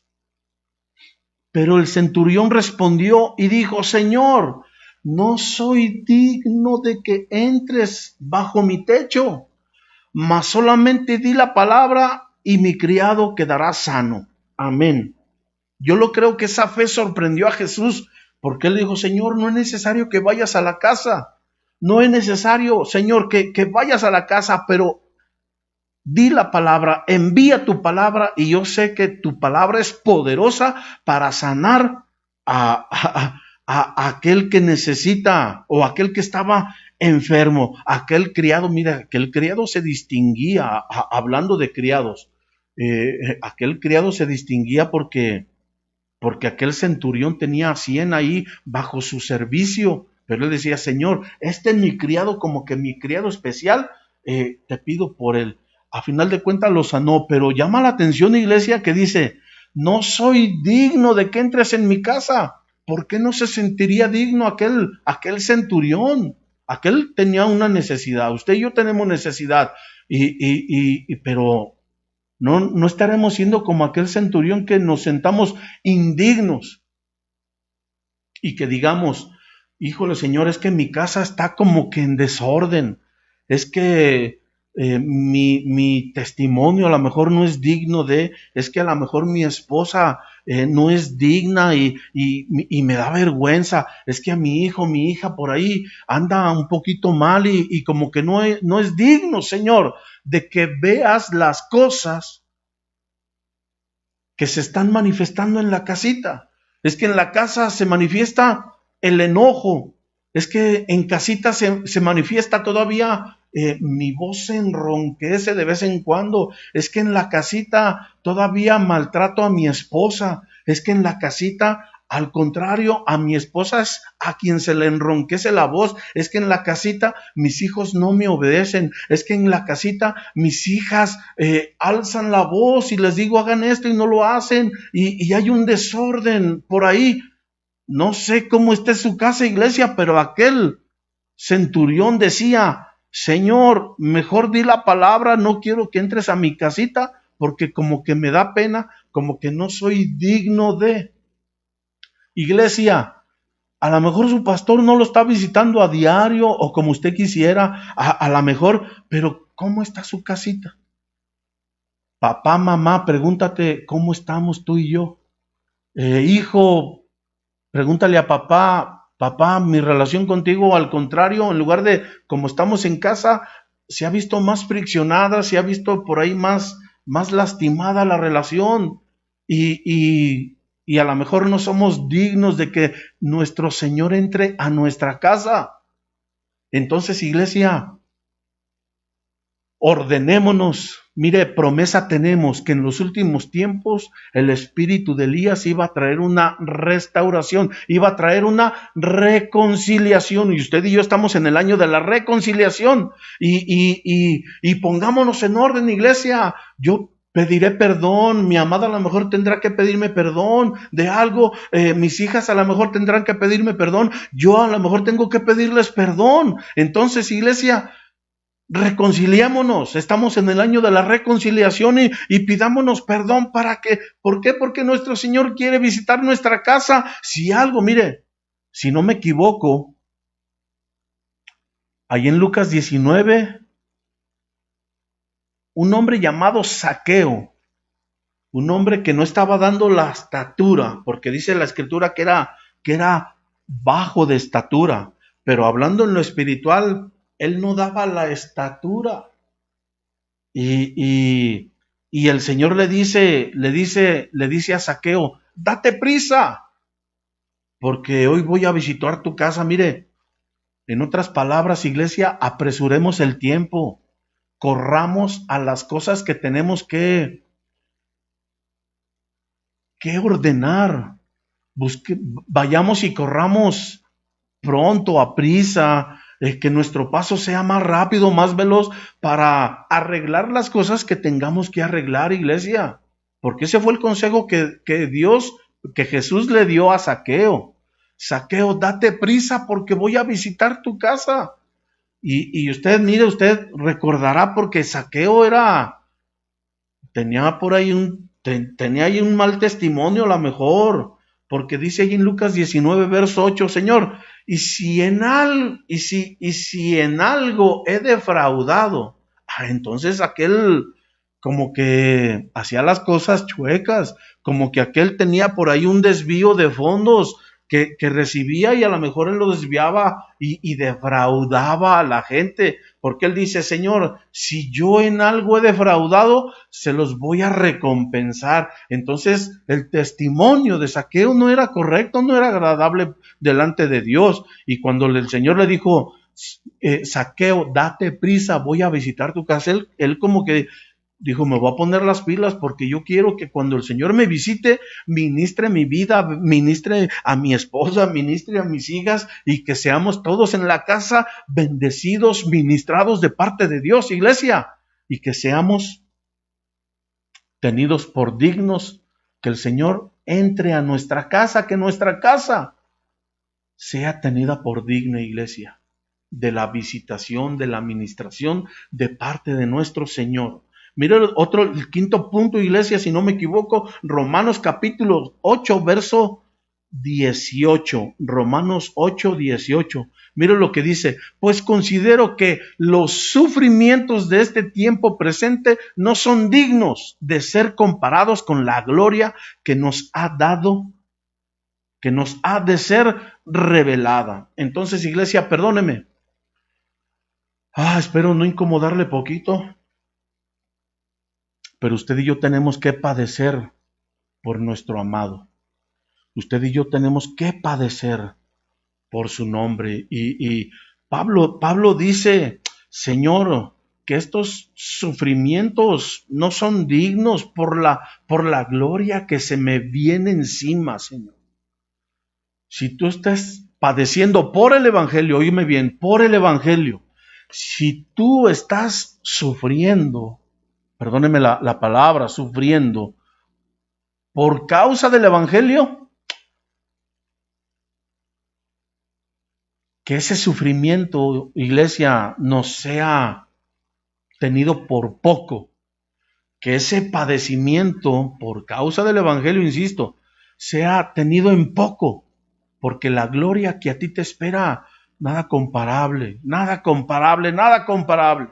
Pero el centurión respondió y dijo, Señor, no soy digno de que entres bajo mi techo, mas solamente di la palabra y mi criado quedará sano. Amén. Yo lo creo que esa fe sorprendió a Jesús, porque él dijo, Señor, no es necesario que vayas a la casa. No es necesario, Señor, que vayas a la casa, pero di la palabra, envía tu palabra, y yo sé que tu palabra es poderosa para sanar a aquel que necesita, o aquel que estaba enfermo, aquel criado. Mira, aquel criado se distinguía, hablando de criados, aquel criado se distinguía porque aquel centurión tenía a 100 ahí bajo su servicio, Pero él decía, Señor, este es mi criado, como que mi criado especial, te pido por él. A final de cuentas lo sanó, pero llama la atención, iglesia, que dice, no soy digno de que entres en mi casa. ¿Por qué no se sentiría digno aquel centurión? Aquel tenía una necesidad, usted y yo tenemos necesidad, pero no estaremos siendo como aquel centurión que nos sentamos indignos y que digamos, híjole Señor, es que mi casa está como que en desorden, es que mi testimonio a lo mejor no es digno es que a lo mejor mi esposa no es digna y me da vergüenza, es que a mi hijo, mi hija por ahí anda un poquito mal y como que no es digno, Señor, de que veas las cosas que se están manifestando en la casita. Es que en la casa se manifiesta el enojo, es que en casita se manifiesta todavía mi voz se enronquece de vez en cuando, es que en la casita todavía maltrato a mi esposa, es que en la casita al contrario, a mi esposa es a quien se le enronquece la voz. Es que en la casita mis hijos no me obedecen. Es que en la casita mis hijas alzan la voz y les digo hagan esto y no lo hacen. Y hay un desorden por ahí. No sé cómo esté su casa, iglesia, pero aquel centurión decía, Señor, mejor di la palabra, no quiero que entres a mi casita porque como que me da pena, como que no soy digno de... Iglesia, a lo mejor su pastor no lo está visitando a diario o como usted quisiera, a lo mejor, pero ¿cómo está su casita? Papá, mamá, pregúntate cómo estamos tú y yo. Hijo, pregúntale a papá, papá, mi relación contigo, al contrario, en lugar de como estamos en casa, se ha visto más friccionada, se ha visto por ahí más lastimada la relación y a lo mejor no somos dignos de que nuestro Señor entre a nuestra casa. Entonces, iglesia, ordenémonos. Mire, promesa tenemos que en los últimos tiempos el espíritu de Elías iba a traer una restauración, iba a traer una reconciliación. Y usted y yo estamos en el año de la reconciliación. Y pongámonos en orden, iglesia. Yo pediré perdón, mi amada a lo mejor tendrá que pedirme perdón de algo, mis hijas a lo mejor tendrán que pedirme perdón, yo a lo mejor tengo que pedirles perdón. Entonces, iglesia, reconciliémonos, estamos en el año de la reconciliación y pidámonos perdón para que, ¿por qué? Porque nuestro Señor quiere visitar nuestra casa. Si algo, mire, si no me equivoco, ahí en Lucas 19, un hombre llamado Zaqueo, un hombre que no estaba dando la estatura, porque dice la escritura que era bajo de estatura, pero hablando en lo espiritual, él no daba la estatura. Y el Señor le dice a Zaqueo, date prisa, porque hoy voy a visitar tu casa. Mire, en otras palabras, iglesia, apresuremos el tiempo, corramos a las cosas que tenemos que ordenar, vayamos y corramos pronto, a prisa, que nuestro paso sea más rápido, más veloz para arreglar las cosas que tengamos que arreglar, iglesia. Porque ese fue el consejo que Jesús le dio a Zaqueo. Zaqueo, date prisa porque voy a visitar tu casa. Y usted, mire, usted recordará porque Zaqueo tenía ahí un mal testimonio a lo mejor, porque dice ahí en Lucas 19, verso 8, Señor, y si en algo he defraudado, entonces aquel como que hacía las cosas chuecas, como que aquel tenía por ahí un desvío de fondos que recibía y a lo mejor él lo desviaba y defraudaba a la gente, porque él dice, Señor, si yo en algo he defraudado, se los voy a recompensar. Entonces el testimonio de Zaqueo no era correcto, no era agradable delante de Dios. Y cuando el Señor le dijo, Zaqueo, date prisa, voy a visitar tu casa, él como que dijo, me voy a poner las pilas porque yo quiero que cuando el Señor me visite, ministre mi vida, ministre a mi esposa, ministre a mis hijas y que seamos todos en la casa bendecidos, ministrados de parte de Dios, iglesia, y que seamos tenidos por dignos, que el Señor entre a nuestra casa, que nuestra casa sea tenida por digna, iglesia, de la visitación, de la administración de parte de nuestro Señor. Mira el quinto punto, iglesia, si no me equivoco, Romanos capítulo 8, verso 18. Romanos 8, 18. Mira lo que dice, pues considero que los sufrimientos de este tiempo presente no son dignos de ser comparados con la gloria que nos ha dado, que nos ha de ser revelada. Entonces, iglesia, perdóneme. Espero no incomodarle poquito, pero usted y yo tenemos que padecer por nuestro amado. Usted y yo tenemos que padecer por su nombre. Y Pablo dice, Señor, que estos sufrimientos no son dignos por la gloria que se me viene encima, Señor. Si tú estás padeciendo por el Evangelio, oíme bien, por el Evangelio, si tú estás sufriendo, perdóneme la palabra, sufriendo por causa del Evangelio, que ese sufrimiento, iglesia, no sea tenido por poco, que ese padecimiento por causa del Evangelio, insisto, sea tenido en poco, porque la gloria que a ti te espera, nada comparable, nada comparable, nada comparable.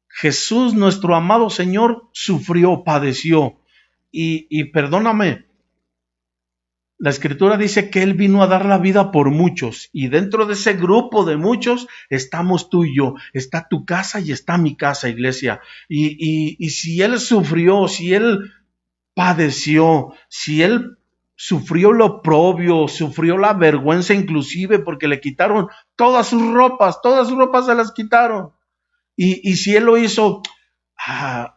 Jesús, nuestro amado Señor, sufrió, padeció, y perdóname, la Escritura dice que Él vino a dar la vida por muchos, y dentro de ese grupo de muchos estamos tú y yo, está tu casa y está mi casa, iglesia, y si Él sufrió, si Él padeció, si Él sufrió lo oprobio, sufrió la vergüenza inclusive porque le quitaron todas sus ropas se las quitaron, y si Él lo hizo,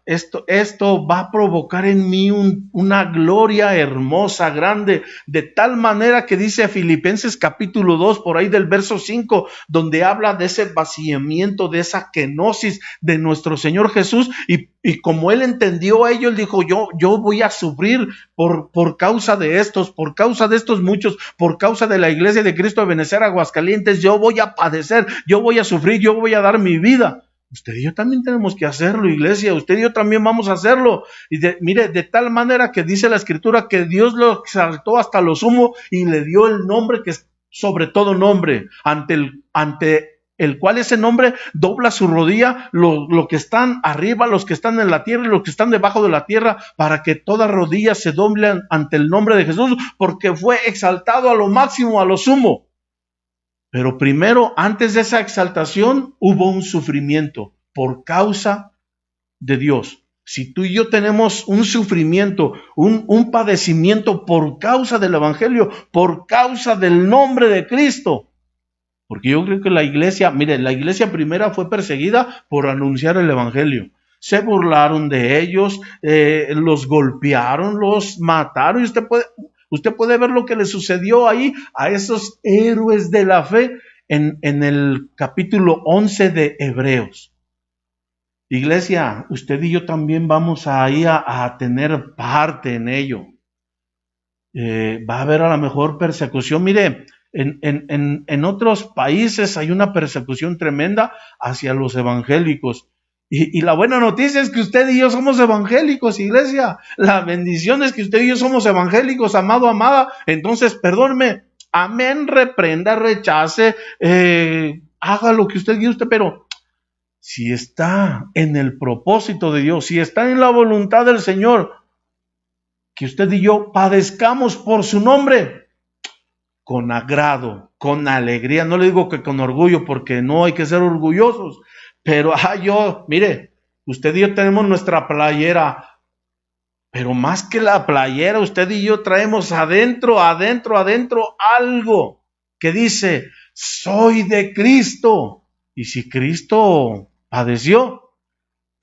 esto va a provocar en mí una gloria hermosa, grande, de tal manera que dice Filipenses capítulo 2, por ahí del verso 5, donde habla de ese vaciamiento, de esa kenosis de nuestro Señor Jesús, y como Él entendió ello, Él dijo, yo voy a sufrir por causa de estos muchos, por causa de la iglesia de Cristo de Benecer Aguascalientes, yo voy a padecer, yo voy a sufrir, yo voy a dar mi vida. Usted y yo también tenemos que hacerlo, iglesia. Usted y yo también vamos a hacerlo. Y mire, de tal manera que dice la Escritura que Dios lo exaltó hasta lo sumo y le dio el nombre que es sobre todo nombre, ante el cual ese nombre dobla su rodilla, lo que están arriba, los que están en la tierra y los que están debajo de la tierra, para que toda rodilla se doble ante el nombre de Jesús, porque fue exaltado a lo máximo, a lo sumo. Pero primero, antes de esa exaltación, hubo un sufrimiento por causa de Dios. Si tú y yo tenemos un sufrimiento, un padecimiento por causa del Evangelio, por causa del nombre de Cristo, porque yo creo que la iglesia primera fue perseguida por anunciar el Evangelio. Se burlaron de ellos, los golpearon, los mataron, y usted puede ver lo que le sucedió ahí a esos héroes de la fe en el capítulo 11 de Hebreos. Iglesia, usted y yo también vamos ahí a tener parte en ello. Va a haber a lo mejor persecución. Mire, en otros países hay una persecución tremenda hacia los evangélicos. Y la buena noticia es que usted y yo somos evangélicos, iglesia. La bendición es que usted y yo somos evangélicos, amado, amada. Entonces, perdónme, amén, reprenda, rechace, haga lo que usted guste, pero si está en el propósito de Dios, si está en la voluntad del Señor, que usted y yo padezcamos por su nombre, con agrado, con alegría. No le digo que con orgullo, porque no hay que ser orgullosos, pero mire, usted y yo tenemos nuestra playera, pero más que la playera, usted y yo traemos adentro algo que dice, soy de Cristo. Y si Cristo padeció,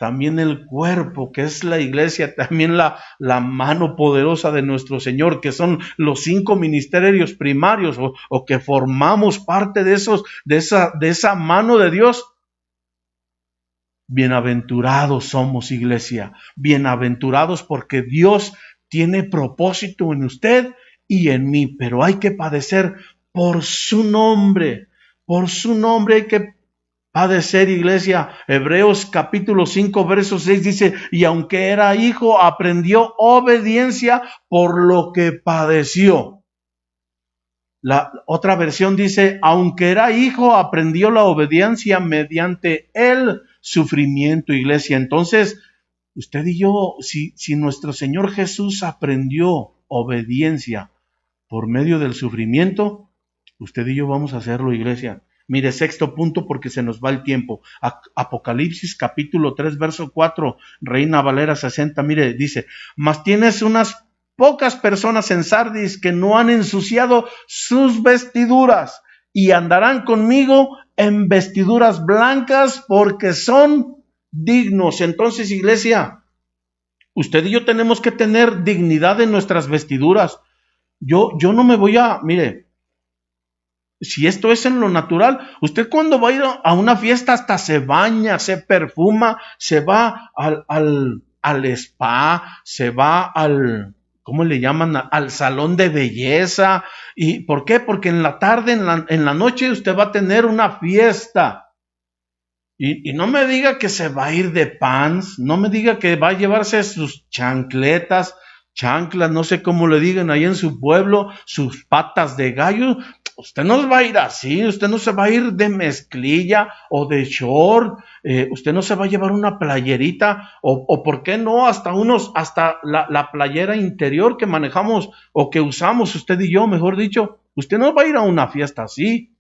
también el cuerpo, que es la iglesia, también la mano poderosa de nuestro Señor, que son los 5 ministerios primarios, o que formamos parte de esa mano de Dios. Bienaventurados somos, iglesia, bienaventurados, porque Dios tiene propósito en usted y en mí, pero hay que padecer por su nombre hay que padecer, iglesia. Hebreos capítulo 5, verso 6 dice, y aunque era hijo, aprendió obediencia por lo que padeció. La otra versión dice, aunque era hijo, aprendió la obediencia mediante el sufrimiento, iglesia. Entonces, usted y yo, si nuestro Señor Jesús aprendió obediencia por medio del sufrimiento, usted y yo vamos a hacerlo, iglesia. Mire, 6º punto, porque se nos va el tiempo. Apocalipsis capítulo 3, verso 4, Reina Valera 60, mire, dice, mas tienes unas pocas personas en Sardis que no han ensuciado sus vestiduras y andarán conmigo en vestiduras blancas porque son dignos. Entonces, iglesia, usted y yo tenemos que tener dignidad en nuestras vestiduras. Yo no me voy mire, si esto es en lo natural, usted cuando va a ir a una fiesta hasta se baña, se perfuma, se va al spa, se va ¿cómo le llaman? Al salón de belleza. ¿Y por qué? Porque en la tarde, en la noche, usted va a tener una fiesta. Y no me diga que se va a ir de pants, no me diga que va a llevarse sus chanclas, no sé cómo le digan ahí en su pueblo, sus patas de gallo. Usted no va a ir así, usted no se va a ir de mezclilla o de short, usted no se va a llevar una playerita, o por qué no, hasta la playera interior que manejamos o que usamos usted y yo, mejor dicho. Usted no va a ir a una fiesta así.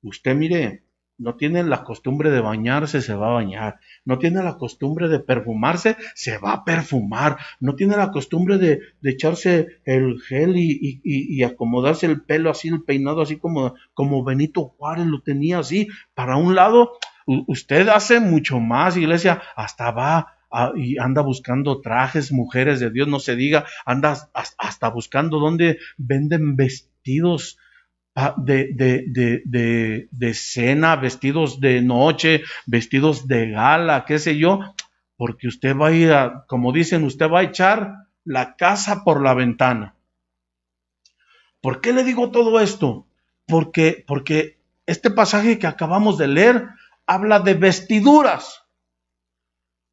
Usted, mire, no tiene la costumbre de bañarse, se va a bañar. No tiene la costumbre de perfumarse, se va a perfumar. No tiene la costumbre de echarse el gel y acomodarse el pelo así, el peinado así como Benito Juárez lo tenía así, para un lado. Usted hace mucho más, iglesia, hasta va y anda buscando trajes, mujeres de Dios, no se diga, anda hasta buscando dónde venden vestidos de cena, vestidos de noche, vestidos de gala, qué sé yo, porque usted va a ir como dicen, usted va a echar la casa por la ventana. ¿Por qué le digo todo esto? Porque este pasaje que acabamos de leer habla de vestiduras.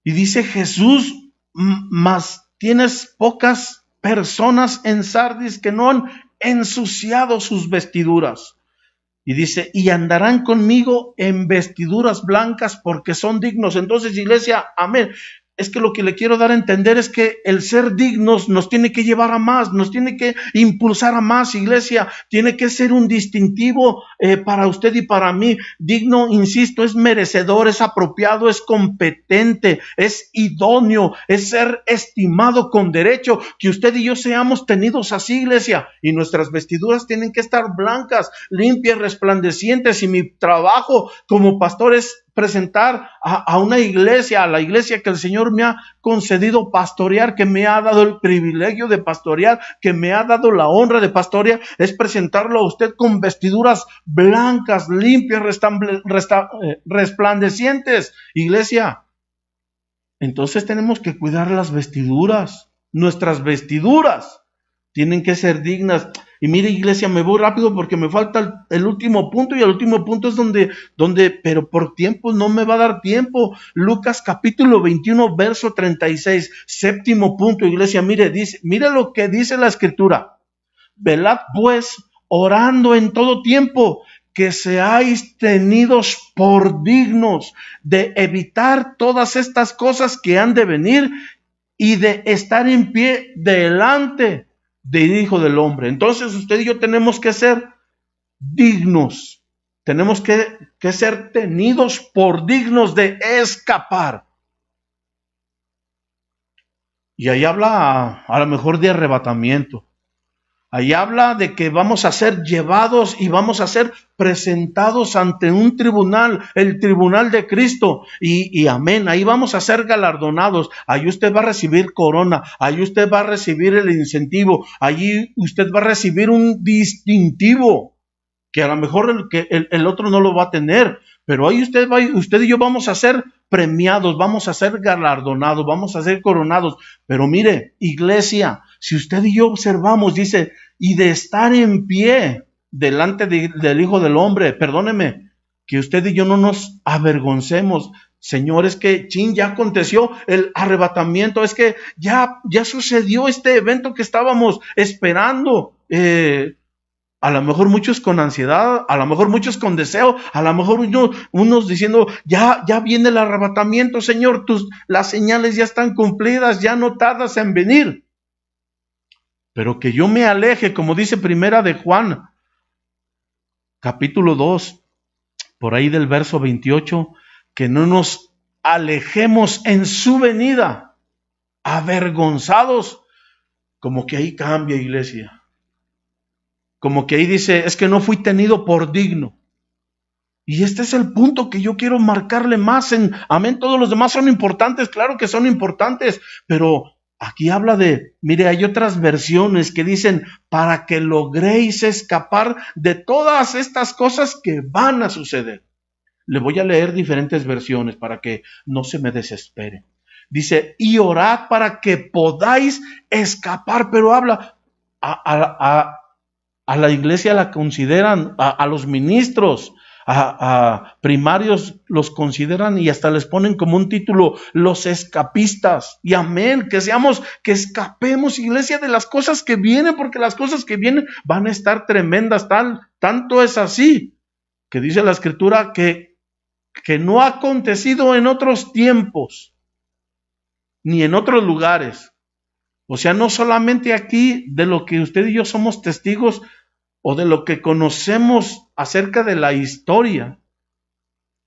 Y dice Jesús, mas tienes pocas personas en Sardis que no han ensuciado sus vestiduras. Y dice, y andarán conmigo en vestiduras blancas porque son dignos. Entonces, iglesia, amén. Es que lo que le quiero dar a entender es que el ser dignos nos tiene que llevar a más, nos tiene que impulsar a más, iglesia. Tiene que ser un distintivo para usted y para mí. Digno, insisto, es merecedor, es apropiado, es competente, es idóneo, es ser estimado con derecho. Que usted y yo seamos tenidos así, iglesia. Y nuestras vestiduras tienen que estar blancas, limpias, resplandecientes. Y mi trabajo como pastor es presentar a una iglesia, a la iglesia que el Señor me ha concedido pastorear, que me ha dado el privilegio de pastorear, que me ha dado la honra de pastorear, es presentarlo a usted con vestiduras blancas, limpias, resplandecientes, iglesia. Entonces tenemos que cuidar las vestiduras, nuestras vestiduras tienen que ser dignas. Y mire, iglesia, me voy rápido porque me falta el último punto, y el último punto es donde, pero por tiempo no me va a dar tiempo. Lucas capítulo 21, verso 36, 7º punto, iglesia, mire lo que dice la escritura. Velad pues, orando en todo tiempo, que seáis tenidos por dignos de evitar todas estas cosas que han de venir y de estar en pie delante del Hijo del Hombre. Entonces usted y yo tenemos que ser dignos, tenemos que ser tenidos por dignos de escapar. Y ahí habla a lo mejor de arrebatamiento, Ahí habla de que vamos a ser llevados y vamos a ser presentados ante un tribunal, el tribunal de Cristo. Y amén, ahí vamos a ser galardonados. Ahí usted va a recibir corona, ahí usted va a recibir el incentivo, ahí usted va a recibir un distintivo que a lo mejor el otro no lo va a tener. Pero ahí usted y yo vamos a ser premiados, vamos a ser galardonados, vamos a ser coronados. Pero mire, iglesia, si usted y yo observamos, dice, y de estar en pie delante del Hijo del Hombre, perdóneme, que usted y yo no nos avergoncemos. Señor, es que ya aconteció el arrebatamiento, es que ya sucedió este evento que estábamos esperando. A lo mejor muchos con ansiedad, a lo mejor muchos con deseo, a lo mejor unos diciendo, ya viene el arrebatamiento, Señor, las señales ya están cumplidas, ya no tardas en venir. Pero que yo me aleje, como dice Primera de Juan, capítulo 2, por ahí del verso 28, que no nos alejemos en su venida, avergonzados, como que ahí cambia, iglesia. Como que ahí dice, es que no fui tenido por digno. Y este es el punto que yo quiero marcarle más. Amén, todos los demás son importantes, claro que son importantes, pero aquí habla de, mire, hay otras versiones que dicen, para que logréis escapar de todas estas cosas que van a suceder. Le voy a leer diferentes versiones para que no se me desespere. Dice, y orad para que podáis escapar, pero habla a la iglesia la consideran, a los ministros, a primarios los consideran y hasta les ponen como un título, los escapistas. Y amén, que escapemos, iglesia, de las cosas que vienen, porque las cosas que vienen van a estar tremendas. Tanto es así, que dice la Escritura que no ha acontecido en otros tiempos, ni en otros lugares. O sea, no solamente aquí de lo que usted y yo somos testigos o de lo que conocemos acerca de la historia,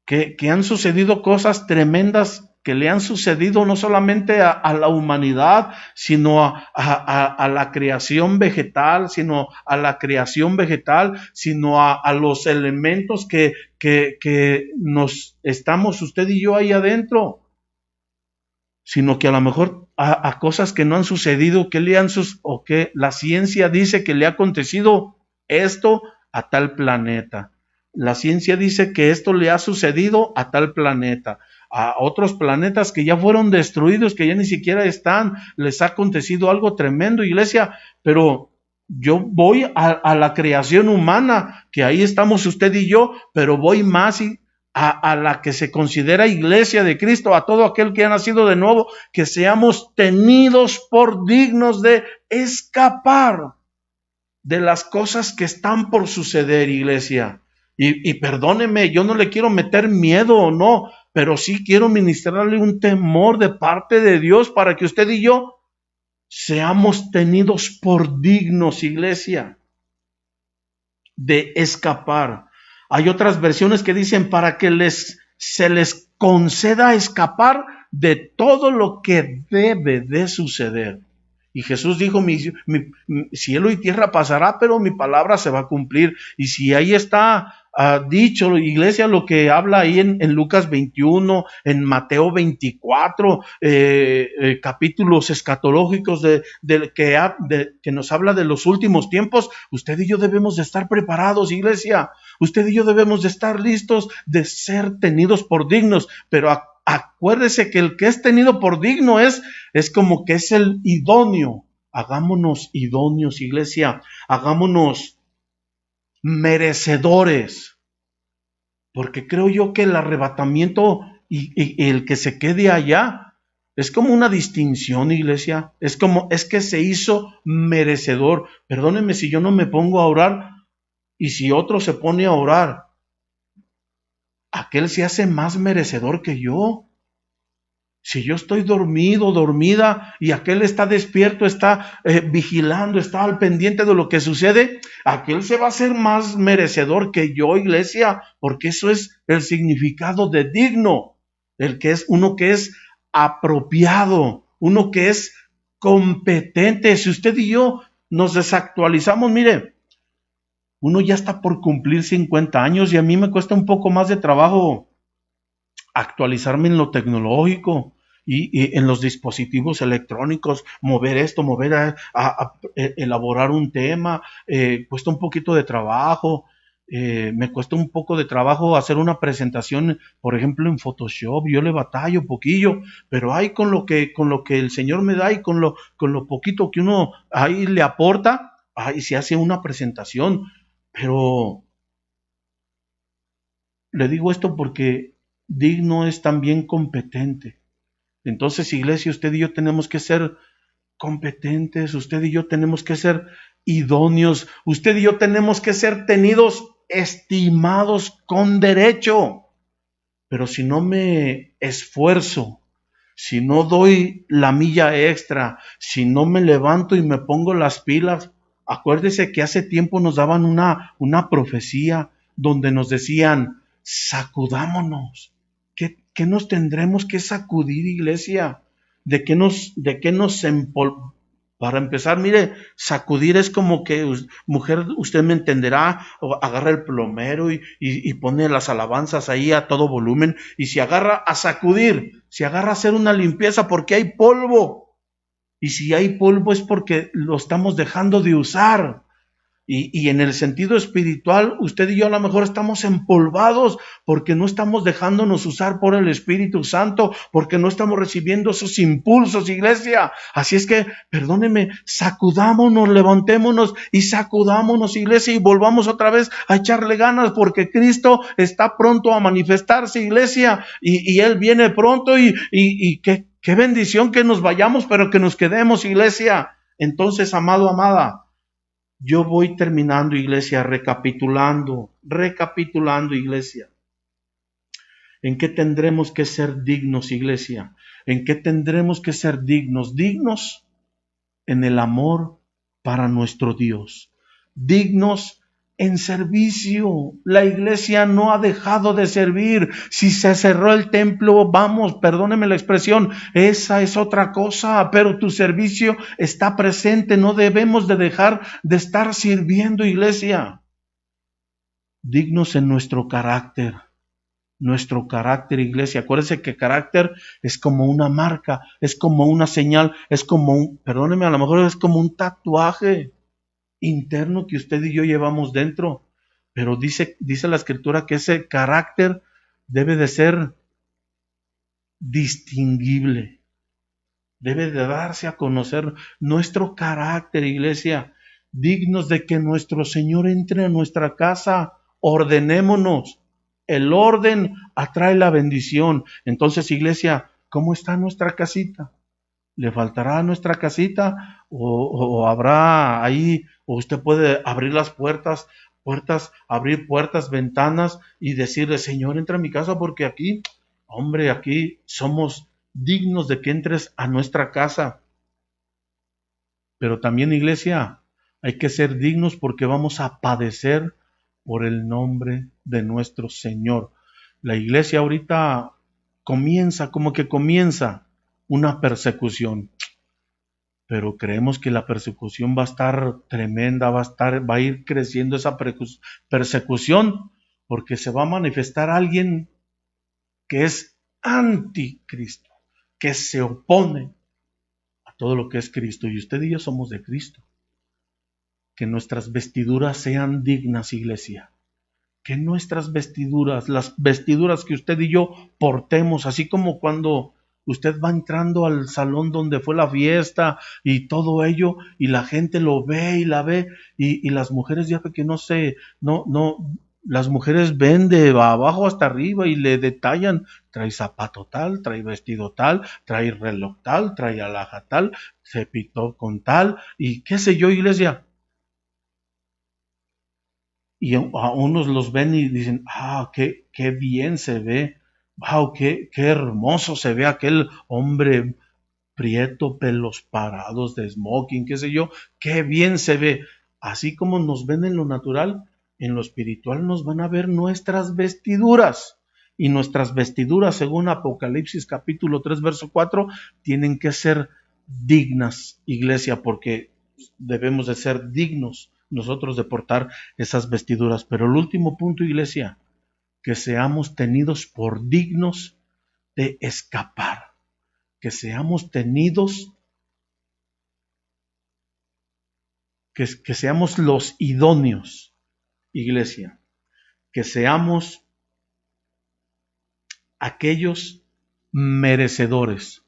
que han sucedido cosas tremendas que le han sucedido no solamente a la humanidad, sino a la creación vegetal, sino a los elementos que nos estamos usted y yo ahí adentro. Sino que a lo mejor a cosas que no han sucedido, o que la ciencia dice que le ha acontecido esto a tal planeta. La ciencia dice que esto le ha sucedido a tal planeta. A otros planetas que ya fueron destruidos, que ya ni siquiera están, les ha acontecido algo tremendo, iglesia. Pero yo voy a la creación humana, que ahí estamos usted y yo, pero voy más a la que se considera iglesia de Cristo, a todo aquel que ha nacido de nuevo, que seamos tenidos por dignos de escapar de las cosas que están por suceder, iglesia. Y perdóneme, yo no le quiero meter miedo o no, pero sí quiero ministrarle un temor de parte de Dios para que usted y yo seamos tenidos por dignos, iglesia, de escapar. Hay otras versiones que dicen para que se les conceda escapar de todo lo que debe de suceder. Y Jesús dijo, cielo y tierra pasará, pero mi palabra se va a cumplir. Y si ahí está dicho, iglesia, lo que habla ahí en Lucas 21, en Mateo 24, capítulos escatológicos que nos habla de los últimos tiempos, usted y yo debemos de estar preparados, iglesia. Usted y yo debemos de estar listos de ser tenidos por dignos, pero acuérdese que el que es tenido por digno es como que es el idóneo. Hagámonos idóneos, iglesia, hagámonos merecedores, porque creo yo que el arrebatamiento y el que se quede allá es como una distinción, iglesia, es que se hizo merecedor. Perdónenme si yo no me pongo a orar y si otro se pone a orar, aquel se hace más merecedor que yo. Si yo estoy dormido, dormida, y aquel está despierto, está vigilando, está al pendiente de lo que sucede, aquel se va a hacer más merecedor que yo, iglesia, porque eso es el significado de digno, uno que es apropiado, uno que es competente. Si usted y yo nos desactualizamos. Mire, uno ya está por cumplir 50 años y a mí me cuesta un poco más de trabajo actualizarme en lo tecnológico y en los dispositivos electrónicos, mover esto, elaborar un tema, cuesta un poquito de trabajo. Me cuesta un poco de trabajo hacer una presentación, por ejemplo, en Photoshop. Yo le batallo un poquillo, pero ahí con lo que el Señor me da y con lo poquito que uno ahí le aporta, ahí se hace una presentación. Pero le digo esto porque digno es también competente. Entonces, iglesia, usted y yo tenemos que ser competentes, usted y yo tenemos que ser idóneos, usted y yo tenemos que ser tenidos, estimados con derecho. Pero si no me esfuerzo, si no doy la milla extra, si no me levanto y me pongo las pilas, acuérdese que hace tiempo nos daban una profecía donde nos decían, sacudámonos. ¿Qué nos tendremos que sacudir, iglesia? De qué nos Para empezar, mire, sacudir es como que, mujer, usted me entenderá, agarra el plomero y pone las alabanzas ahí a todo volumen, y se agarra a sacudir, se agarra a hacer una limpieza porque hay polvo, y si hay polvo es porque lo estamos dejando de usar. Y en el sentido espiritual, usted y yo a lo mejor estamos empolvados porque no estamos dejándonos usar por el Espíritu Santo, porque no estamos recibiendo esos impulsos, iglesia. Así es que, perdónenme, sacudámonos, levantémonos y sacudámonos, iglesia, y volvamos otra vez a echarle ganas porque Cristo está pronto a manifestarse, iglesia, y Él viene pronto y qué bendición que nos vayamos, pero que nos quedemos, iglesia. Entonces, amado, amada, yo voy terminando, iglesia, recapitulando, iglesia. ¿En qué tendremos que ser dignos, iglesia? ¿En qué tendremos que ser dignos? Dignos en el amor para nuestro Dios. Dignos en servicio. La iglesia no ha dejado de servir. Si se cerró el templo, vamos, perdóneme la expresión, esa es otra cosa, pero tu servicio está presente. No debemos de dejar de estar sirviendo, iglesia. Dignos en nuestro carácter, iglesia. Acuérdense que carácter es como una marca, es como una señal, es como perdóneme, a lo mejor es como un tatuaje interno que usted y yo llevamos dentro, pero dice la Escritura que ese carácter debe de ser distinguible, debe de darse a conocer nuestro carácter, iglesia, dignos de que nuestro Señor entre a nuestra casa. Ordenémonos. El orden atrae la bendición. Entonces, iglesia, ¿cómo está nuestra casita? ¿Le faltará a nuestra casita? ¿O habrá ahí, o usted puede abrir las abrir puertas, ventanas y decirle, Señor, entra a mi casa porque aquí, hombre, aquí somos dignos de que entres a nuestra casa? Pero también, iglesia, hay que ser dignos porque vamos a padecer por el nombre de nuestro Señor. La iglesia ahorita comienza una persecución, pero creemos que la persecución va a estar tremenda, va a ir creciendo esa persecución, porque se va a manifestar alguien que es anticristo, que se opone a todo lo que es Cristo, y usted y yo somos de Cristo. Que nuestras vestiduras sean dignas, iglesia. Que nuestras vestiduras, las vestiduras que usted y yo portemos, así como cuando usted va entrando al salón donde fue la fiesta y todo ello, y la gente lo ve y la ve, y las mujeres ya que las mujeres ven de abajo hasta arriba y le detallan, trae zapato tal, trae vestido tal, trae reloj tal, trae alhaja tal, se pintó con tal, y qué sé yo, iglesia. Y a unos los ven y dicen, qué bien se ve, wow, qué hermoso se ve aquel hombre prieto, pelos parados, de smoking, qué sé yo, qué bien se ve. Así como nos ven en lo natural, en lo espiritual nos van a ver nuestras vestiduras. Y nuestras vestiduras, según Apocalipsis capítulo 3, verso 4, tienen que ser dignas, iglesia, porque debemos de ser dignos nosotros de portar esas vestiduras. Pero el último punto, iglesia, que seamos tenidos por dignos de escapar, que seamos tenidos, que seamos los idóneos, iglesia, que seamos aquellos merecedores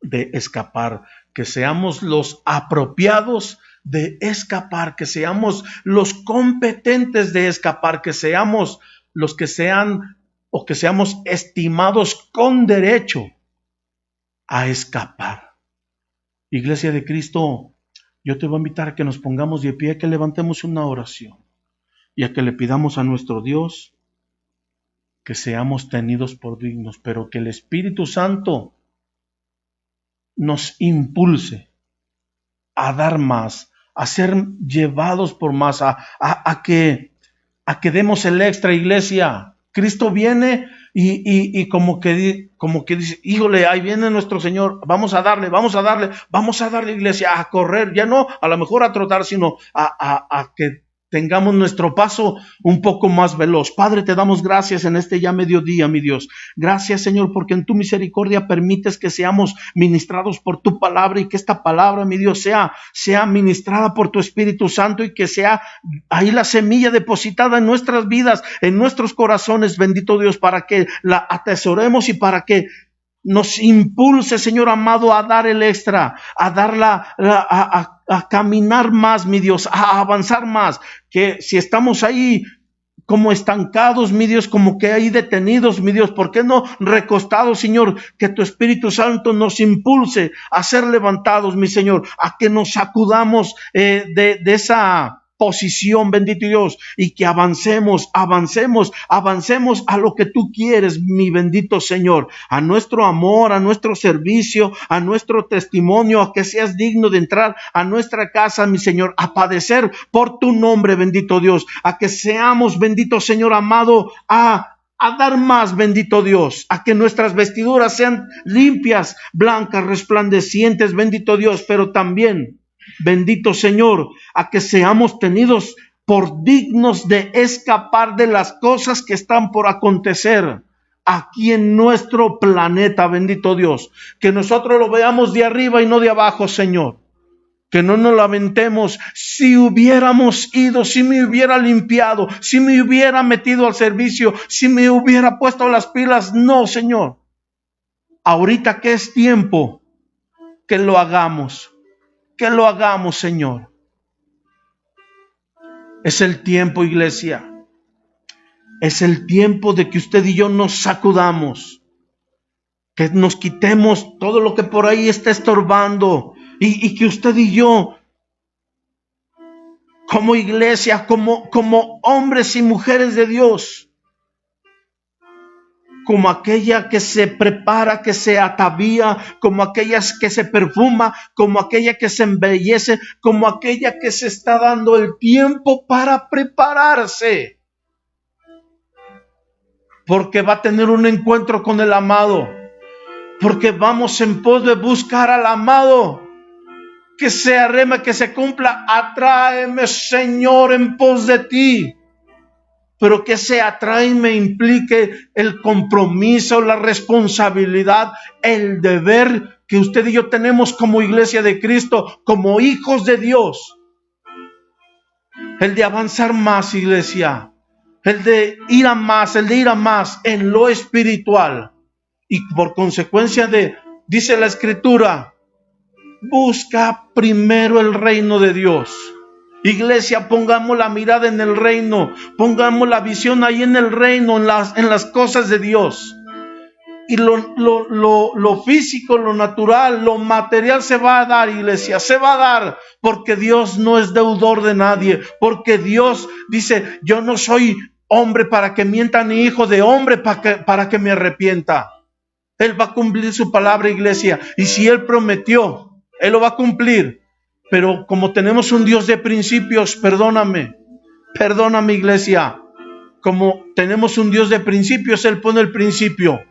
de escapar, que seamos los apropiados de escapar, que seamos los competentes de escapar, que seamos los que sean o que seamos estimados con derecho a escapar. Iglesia de Cristo, yo te voy a invitar a que nos pongamos de pie, a que levantemos una oración y a que le pidamos a nuestro Dios que seamos tenidos por dignos, pero que el Espíritu Santo nos impulse a dar más, a ser llevados por más, a que demos el extra, iglesia. Cristo viene y como que dice, híjole, ahí viene nuestro Señor, vamos a darle, iglesia, a correr, ya no a lo mejor a trotar, sino a que tengamos nuestro paso un poco más veloz. Padre, te damos gracias en este ya mediodía, mi Dios. Gracias, Señor, porque en tu misericordia permites que seamos ministrados por tu palabra y que esta palabra, mi Dios, sea ministrada por tu Espíritu Santo y que sea ahí la semilla depositada en nuestras vidas, en nuestros corazones, bendito Dios, para que la atesoremos y para que nos impulse, Señor amado, a dar el extra, a dar a caminar más, mi Dios, a avanzar más, que si estamos ahí como estancados, mi Dios, como que ahí detenidos, mi Dios, ¿por qué no recostados, Señor? Que tu Espíritu Santo nos impulse a ser levantados, mi Señor, a que nos sacudamos de esa posición, bendito Dios, y que avancemos a lo que tú quieres, mi bendito Señor, a nuestro amor, a nuestro servicio, a nuestro testimonio, a que seas digno de entrar a nuestra casa, mi Señor, a padecer por tu nombre, bendito Dios, a que seamos, bendito Señor amado, a dar más, bendito Dios, a que nuestras vestiduras sean limpias, blancas, resplandecientes, bendito Dios, pero también, bendito Señor, a que seamos tenidos por dignos de escapar de las cosas que están por acontecer aquí en nuestro planeta, bendito Dios, que nosotros lo veamos de arriba y no de abajo, Señor. Que no nos lamentemos, si hubiéramos ido, si me hubiera limpiado, si me hubiera metido al servicio, si me hubiera puesto las pilas. No, Señor. Ahorita que es tiempo, que lo hagamos, Señor. Es el tiempo, iglesia. Es el tiempo de que usted y yo nos sacudamos, que nos quitemos todo lo que por ahí está estorbando. Y que usted y yo, como iglesia, como hombres y mujeres de Dios, como aquella que se prepara, que se atavía, como aquella que se perfuma, como aquella que se embellece, como aquella que se está dando el tiempo para prepararse, porque va a tener un encuentro con el amado, porque vamos en pos de buscar al amado. Que se arreme, que se cumpla. Atráeme, Señor, en pos de ti. Pero que ese atráeme implique el compromiso, la responsabilidad, el deber que usted y yo tenemos como iglesia de Cristo, como hijos de Dios. El de avanzar más, iglesia. El de ir a más en lo espiritual. Y por consecuencia dice la Escritura, busca primero el reino de Dios. Iglesia, pongamos la mirada en el reino, pongamos la visión ahí en el reino, en las cosas de Dios. Y lo físico, lo natural, lo material se va a dar, iglesia, se va a dar, porque Dios no es deudor de nadie, porque Dios dice, yo no soy hombre para que mienta, ni hijo de hombre para que me arrepienta. Él va a cumplir su palabra, iglesia, y si Él prometió, Él lo va a cumplir. Pero como tenemos un Dios de principios, perdóname, iglesia. Como tenemos un Dios de principios, Él pone el principio.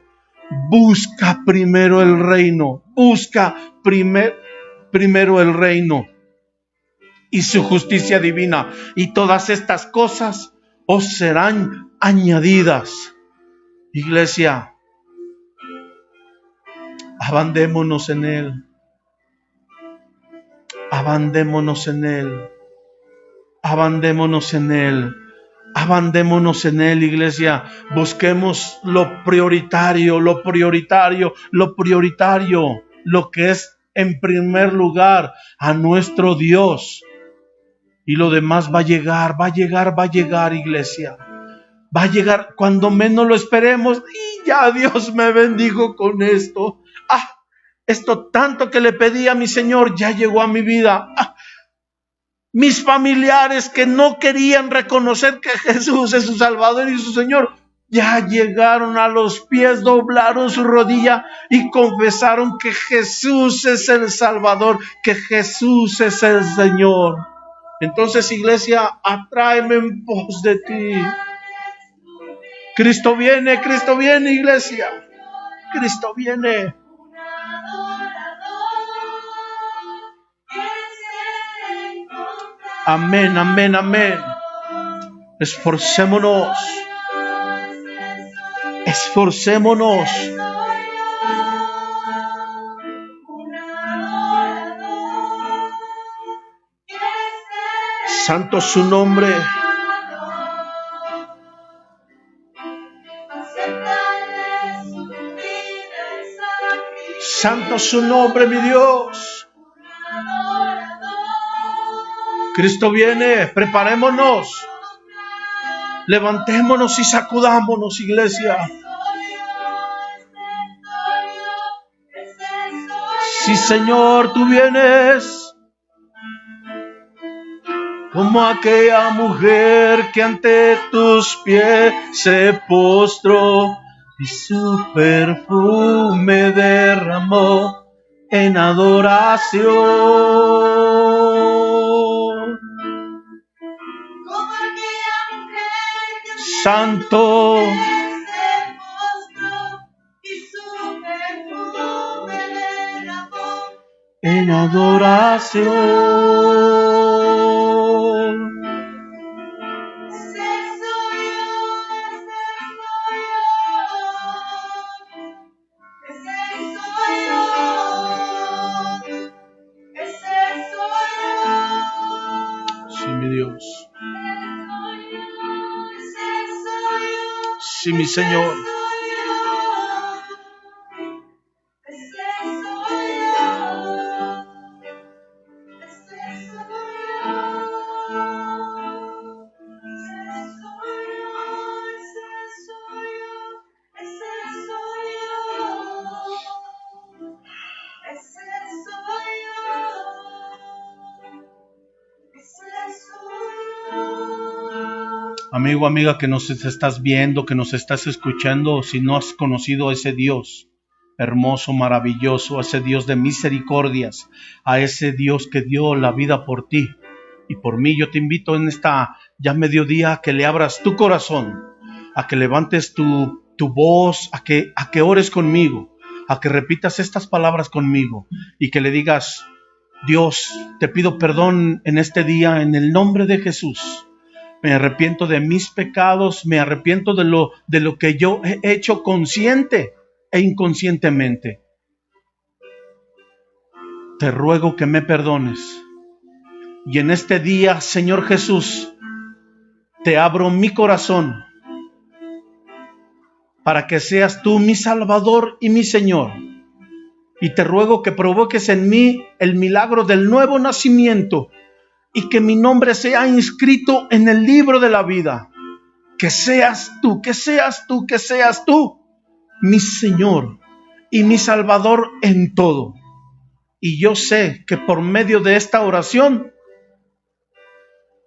Busca primero el reino. Busca primero el reino. y su justicia divina, y todas estas cosas os serán añadidas. Iglesia, abandémonos en Él. Abandémonos en Él. Abandémonos en Él. Abandémonos en Él, iglesia. Busquemos lo prioritario, lo prioritario, lo prioritario, lo que es en primer lugar a nuestro Dios. Y lo demás va a llegar, va a llegar, va a llegar, iglesia. Va a llegar cuando menos lo esperemos. Y ya Dios me bendijo con esto. Esto tanto que le pedí a mi Señor ya llegó a mi vida. Mis familiares que no querían reconocer que Jesús es su Salvador y su Señor, ya llegaron a los pies, doblaron su rodilla y confesaron que Jesús es el Salvador, que Jesús es el Señor. Entonces, iglesia, atráeme en pos de ti. Cristo viene, iglesia. Cristo viene. Amén, amén, amén. Esforcémonos. Esforcémonos. Santo su nombre. Santo su nombre, mi Dios. Cristo viene, preparémonos, levantémonos y sacudámonos, iglesia. Sí, Señor, tú vienes, como aquella mujer que ante tus pies se postró y su perfume derramó en adoración. Santo, en adoración. Sí, mi Dios. Sí, mi Señor. Amigo, amiga, que nos estás viendo, que nos estás escuchando, si no has conocido a ese Dios hermoso, maravilloso, a ese Dios de misericordias, a ese Dios que dio la vida por ti y por mí, yo te invito en esta ya mediodía a que le abras tu corazón, a que levantes tu voz, a que ores conmigo, a que repitas estas palabras conmigo y que le digas: Dios, te pido perdón en este día en el nombre de Jesús. Me arrepiento de mis pecados, me arrepiento de lo que yo he hecho consciente e inconscientemente. Te ruego que me perdones. Y en este día, Señor Jesús, te abro mi corazón para que seas tú mi Salvador y mi Señor. Y te ruego que provoques en mí el milagro del nuevo nacimiento y que mi nombre sea inscrito en el libro de la vida. Que seas tú, que seas tú, que seas tú, mi Señor y mi Salvador en todo. Y yo sé que por medio de esta oración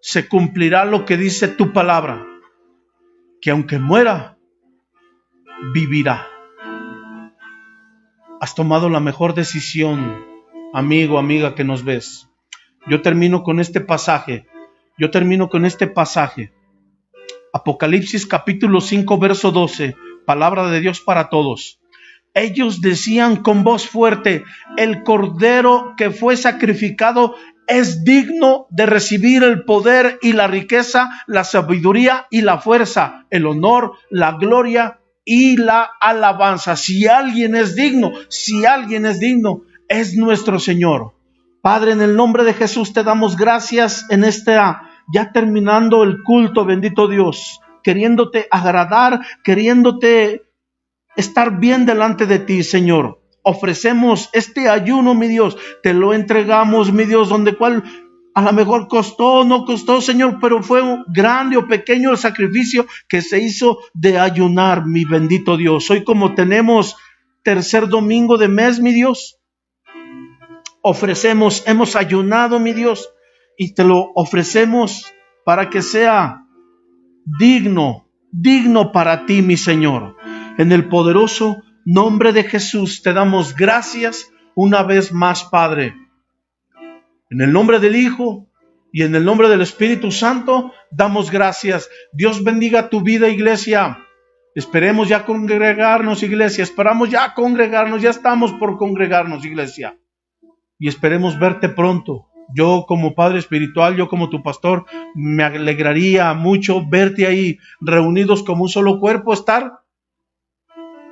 se cumplirá lo que dice tu palabra, que aunque muera, vivirá. Has tomado la mejor decisión, amigo, amiga que nos ves. Yo termino con este pasaje. Apocalipsis capítulo 5, verso 12. Palabra de Dios para todos. Ellos decían con voz fuerte: el cordero que fue sacrificado es digno de recibir el poder y la riqueza, la sabiduría y la fuerza, el honor, la gloria y la alabanza. Si alguien es digno, es nuestro Señor. Padre, en el nombre de Jesús te damos gracias en ya terminando el culto, bendito Dios, queriéndote agradar, queriéndote estar bien delante de ti, Señor. Ofrecemos este ayuno, mi Dios, te lo entregamos, mi Dios, donde cual a lo mejor costó, no costó, Señor, pero fue grande o pequeño el sacrificio que se hizo de ayunar, mi bendito Dios. Hoy, como tenemos tercer domingo de mes, mi Dios, hemos ayunado, mi Dios, y te lo ofrecemos para que sea digno para ti, mi Señor. En el poderoso nombre de Jesús te damos gracias una vez más, Padre. En el nombre del Hijo y en el nombre del Espíritu Santo damos gracias. Dios bendiga tu vida, iglesia. Esperemos ya congregarnos, iglesia. Esperamos ya congregarnos. Ya estamos por congregarnos, iglesia. Y esperemos verte pronto. Yo como padre espiritual, yo como tu pastor, me alegraría mucho verte ahí reunidos como un solo cuerpo, estar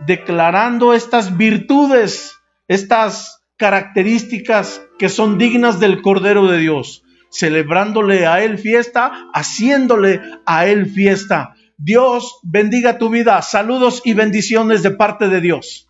declarando estas virtudes, estas características que son dignas del Cordero de Dios, celebrándole a Él fiesta, haciéndole a Él fiesta. Dios bendiga tu vida. Saludos y bendiciones de parte de Dios.